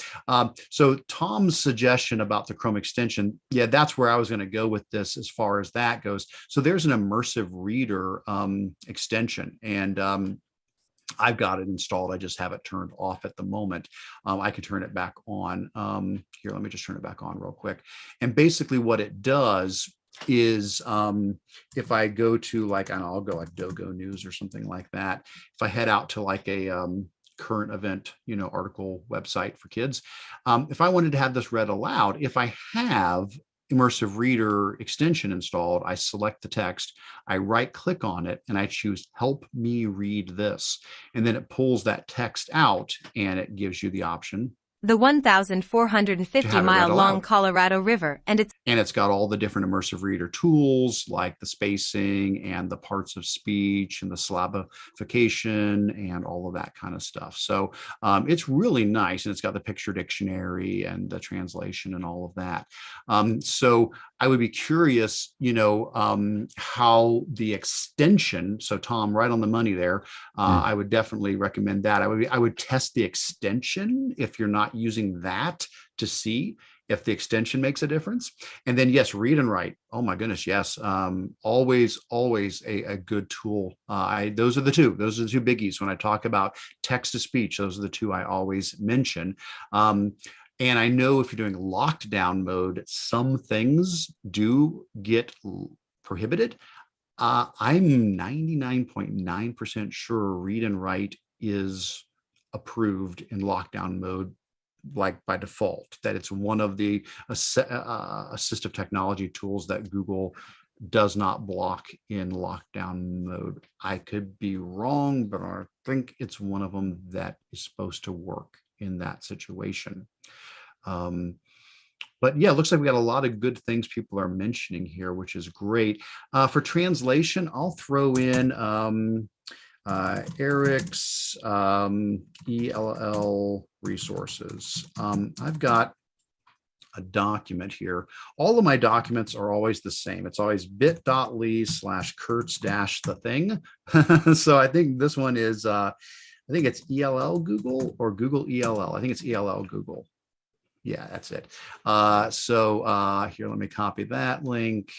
A: So Tom's suggestion about the Chrome extension, that's where I was going to go with this as far as that goes. So there's an immersive reader extension, and I've got it installed. I just have it turned off at the moment. I can turn it back on. Here, let me just turn it back on real quick. And basically what it does is if I go to like, I don't know, I'll go like Dogo News or something like that. If I head out to like a current event, article website for kids, if I wanted to have this read aloud, if I have Immersive Reader extension installed, I select the text, I right click on it, and I choose help me read this. And then it pulls that text out and it gives you the option.
D: The 1,450-mile-long Colorado River, and
A: it's got all the different Immersive Reader tools like the spacing and the parts of speech and the syllabification and all of that kind of stuff. So it's really nice, and it's got the picture dictionary and the translation and all of that. So I would be curious, how the extension. So Tom, right on the money there. I would definitely recommend that. I would test the extension if you're not using that to see if the extension makes a difference. And then yes, read and write. Oh my goodness, yes. Always a good tool. Those are the two biggies when I talk about text to speech. Those are the two I always mention. And I know if you're doing locked down mode, some things do get prohibited. I'm 99.9% sure read and write is approved in lockdown mode, like by default, that it's one of the assistive technology tools that Google does not block in lockdown mode. I could be wrong, but I think it's one of them that is supposed to work in that situation. But yeah, it looks like we got a lot of good things people are mentioning here, which is great. For translation, I'll throw in Eric's ELL resources. I've got a document here. All of my documents are always the same. It's always bit.ly/Curts-the-thing. So I think this one is, I think it's ELL Google or Google ELL. I think it's ELL Google. Yeah, that's it. So here, let me copy that link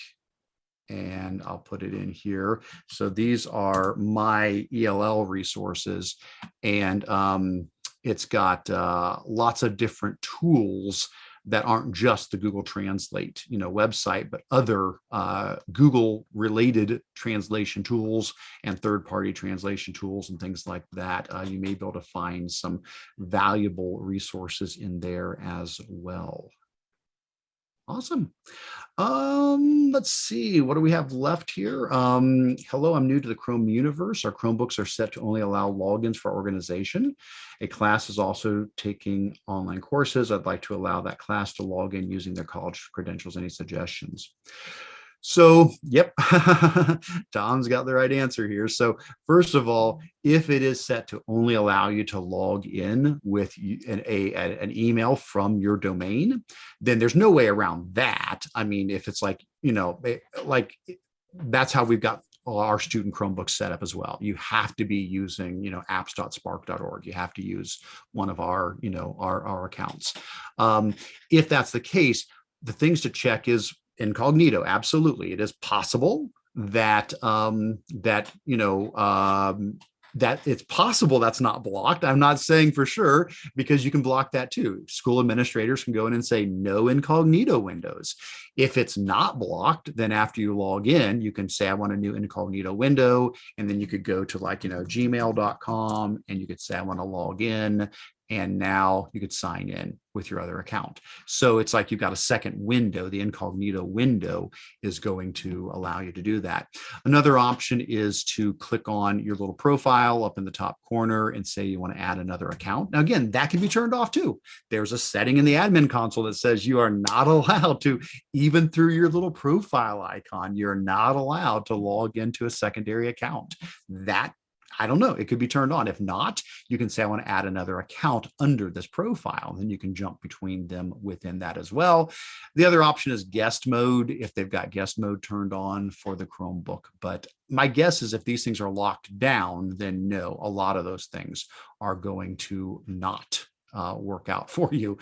A: and I'll put it in here. So these are my ELL resources, and it's got lots of different tools that aren't just the Google Translate, website, but other Google related translation tools and third-party translation tools and things like that. You may be able to find some valuable resources in there as well. Awesome. Let's see, what do we have left here? Hello, I'm new to the Chrome universe. Our Chromebooks are set to only allow logins for organization. A class is also taking online courses. I'd like to allow that class to log in using their college credentials. Any suggestions? So, yep, Tom's got the right answer here. So first of all, if it is set to only allow you to log in with an email from your domain, then there's no way around that. I mean, if it's like, that's how we've got our student Chromebooks set up as well. You have to be using, apps.spark.org. You have to use one of our, our accounts. If that's the case, the things to check is incognito. Absolutely. It is possible that that it's possible that's not blocked. I'm not saying for sure, because you can block that too. School administrators can go in and say no incognito windows. If it's not blocked, then after you log in, you can say, I want a new incognito window. And then you could go to gmail.com and you could say, I want to log in. And now you could sign in with your other account. So it's like you've got a second window. The incognito window is going to allow you to do that. Another option is to click on your little profile up in the top corner and say you want to add another account. Now, again, that can be turned off too. There's a setting in the admin console that says you are not allowed to, even through your little profile icon, you're not allowed to log into a secondary account. That, I don't know, it could be turned on. If not, you can say, I want to add another account under this profile. Then you can jump between them within that as well. The other option is guest mode, if they've got guest mode turned on for the Chromebook. But my guess is if these things are locked down, then no, a lot of those things are going to not work out for you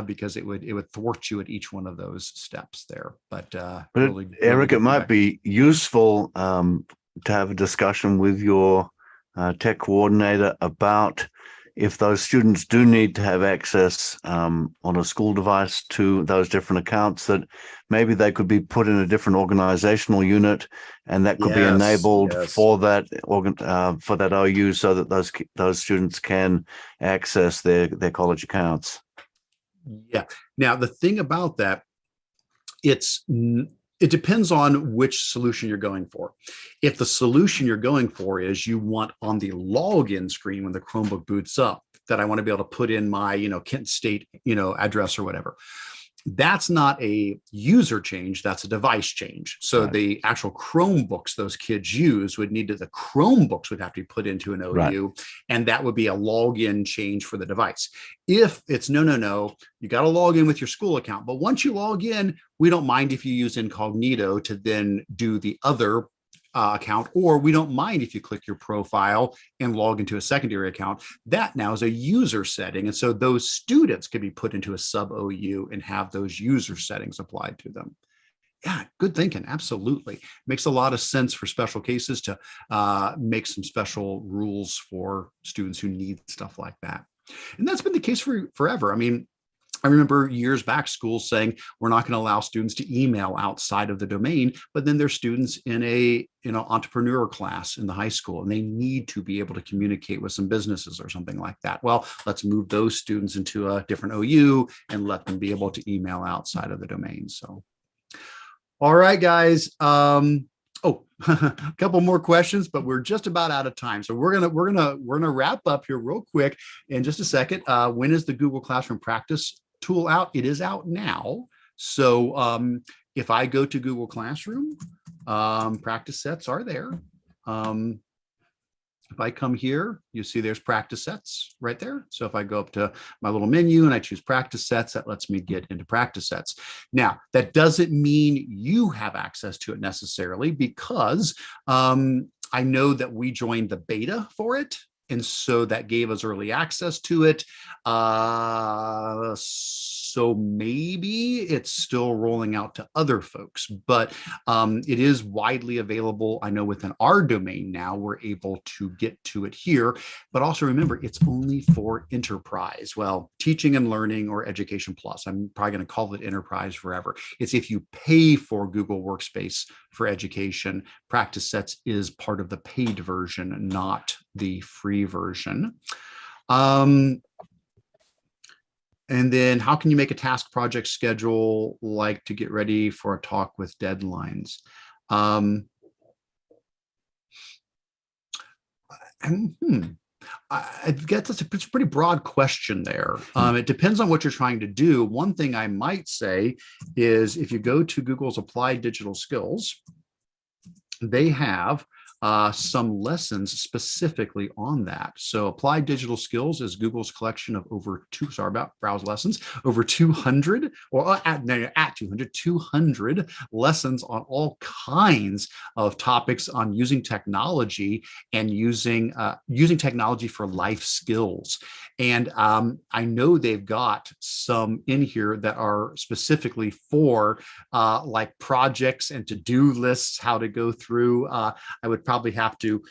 A: because it would thwart you at each one of those steps there. But really,
B: Eric, it might be useful to have a discussion with your tech coordinator about if those students do need to have access on a school device to those different accounts, that maybe they could be put in a different organizational unit, and that could be enabled for that for that OU, so that those students can access their college accounts.
A: Yeah. Now, the thing about that, it depends on which solution you're going for. If the solution you're going for is you want on the login screen when the Chromebook boots up that I want to be able to put in my, Kent State, address or whatever. That's not a user change, that's a device change. So the actual Chromebooks those kids use the Chromebooks would have to be put into an OU, and that would be a login change for the device. If it's no, you got to log in with your school account. But once you log in, we don't mind if you use incognito to then do the other account, or we don't mind if you click your profile and log into a secondary account. That now is a user setting. And so those students can be put into a sub OU and have those user settings applied to them. Yeah, good thinking. Absolutely. Makes a lot of sense for special cases to make some special rules for students who need stuff like that. And that's been the case for forever. I mean, I remember years back schools saying we're not going to allow students to email outside of the domain, but then there's students in a entrepreneur class in the high school, and they need to be able to communicate with some businesses or something like that. Well, let's move those students into a different OU and let them be able to email outside of the domain. So, all right, guys. A couple more questions, but we're just about out of time. So we're gonna wrap up here real quick in just a second. When is the Google Classroom Practice tool out? It is out now. So if I go to Google Classroom, practice sets are there. If I come here, you see there's practice sets right there. So if I go up to my little menu and I choose practice sets, that lets me get into practice sets. Now, that doesn't mean you have access to it necessarily, because I know that we joined the beta for it. And so that gave us early access to it. So maybe it's still rolling out to other folks, but it is widely available. I know within our domain now, we're able to get to it here, but also remember, it's only for enterprise. Well, teaching and learning or education plus, I'm probably going to call it enterprise forever. It's if you pay for Google Workspace for education, practice sets is part of the paid version, not the free version. And then how can you make a task project schedule, like to get ready for a talk with deadlines? I guess it's a pretty broad question there. It depends on what you're trying to do. One thing I might say is if you go to Google's Applied Digital Skills, they have some lessons specifically on that. So Applied Digital Skills is Google's collection of browse lessons, over 200, or at 200 lessons on all kinds of topics on using technology and using technology for life skills. And I know they've got some in here that are specifically for like projects and to-do lists, how to go through. I would probably have to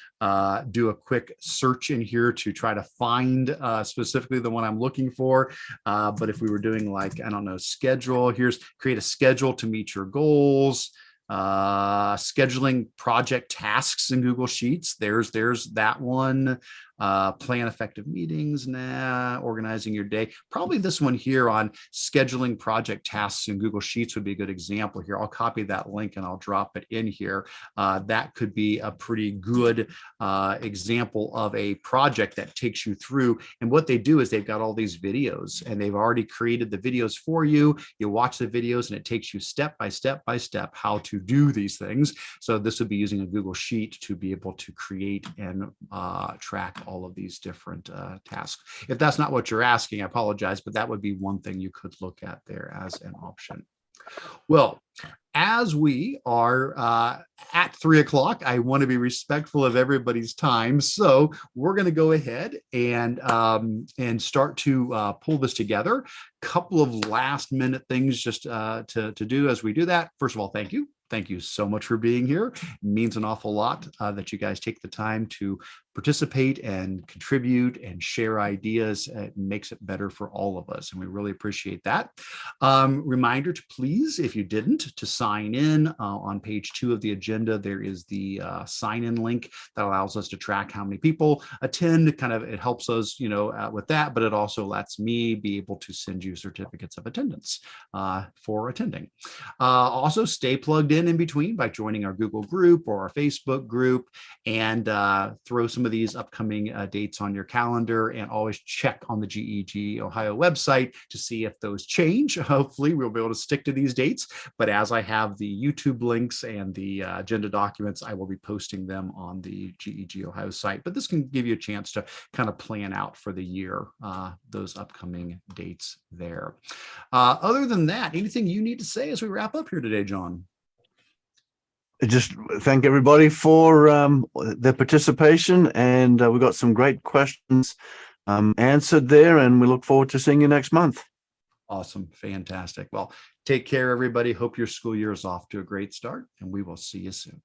A: do a quick search in here to try to find specifically the one I'm looking for. But if we were doing like, I don't know, schedule, here's create a schedule to meet your goals. Scheduling project tasks in Google Sheets. There's that one. Plan effective meetings, organizing your day. Probably this one here on scheduling project tasks in Google Sheets would be a good example here. I'll copy that link and I'll drop it in here. That could be a pretty good example of a project that takes you through. And what they do is they've got all these videos and they've already created the videos for you. You watch the videos and it takes you step by step how to do these things. So this would be using a Google Sheet to be able to create and track all of these different tasks. If that's not what you're asking, I apologize, but that would be one thing you could look at there as an option. Well, as we are at 3 o'clock, I want to be respectful of everybody's time. So we're going to go ahead and start to pull this together. Couple of last minute things just to do as we do that. First of all, thank you. thank you so much for being here. It means an awful lot that you guys take the time to participate and contribute and share ideas. It makes it better for all of us, and we really appreciate that. Reminder to please, if you didn't, to sign in. On page 2 of the agenda, there is the sign-in link that allows us to track how many people attend. It helps us, with that, but it also lets me be able to send you certificates of attendance for attending. Also, stay plugged in between by joining our Google group or our Facebook group, and throw some of these upcoming dates on your calendar, and always check on the GEG Ohio website to see if those change. Hopefully we'll be able to stick to these dates, but as I have the YouTube links and the agenda documents, I will be posting them on the GEG Ohio site. But this can give you a chance to kind of plan out for the year, those upcoming dates there. Other than that, anything you need to say as we wrap up here today, John?
B: Just thank everybody for their participation, and we got some great questions answered there, and we look forward to seeing you next month.
A: Awesome. Fantastic. Well, take care, everybody. Hope your school year is off to a great start, and we will see you soon.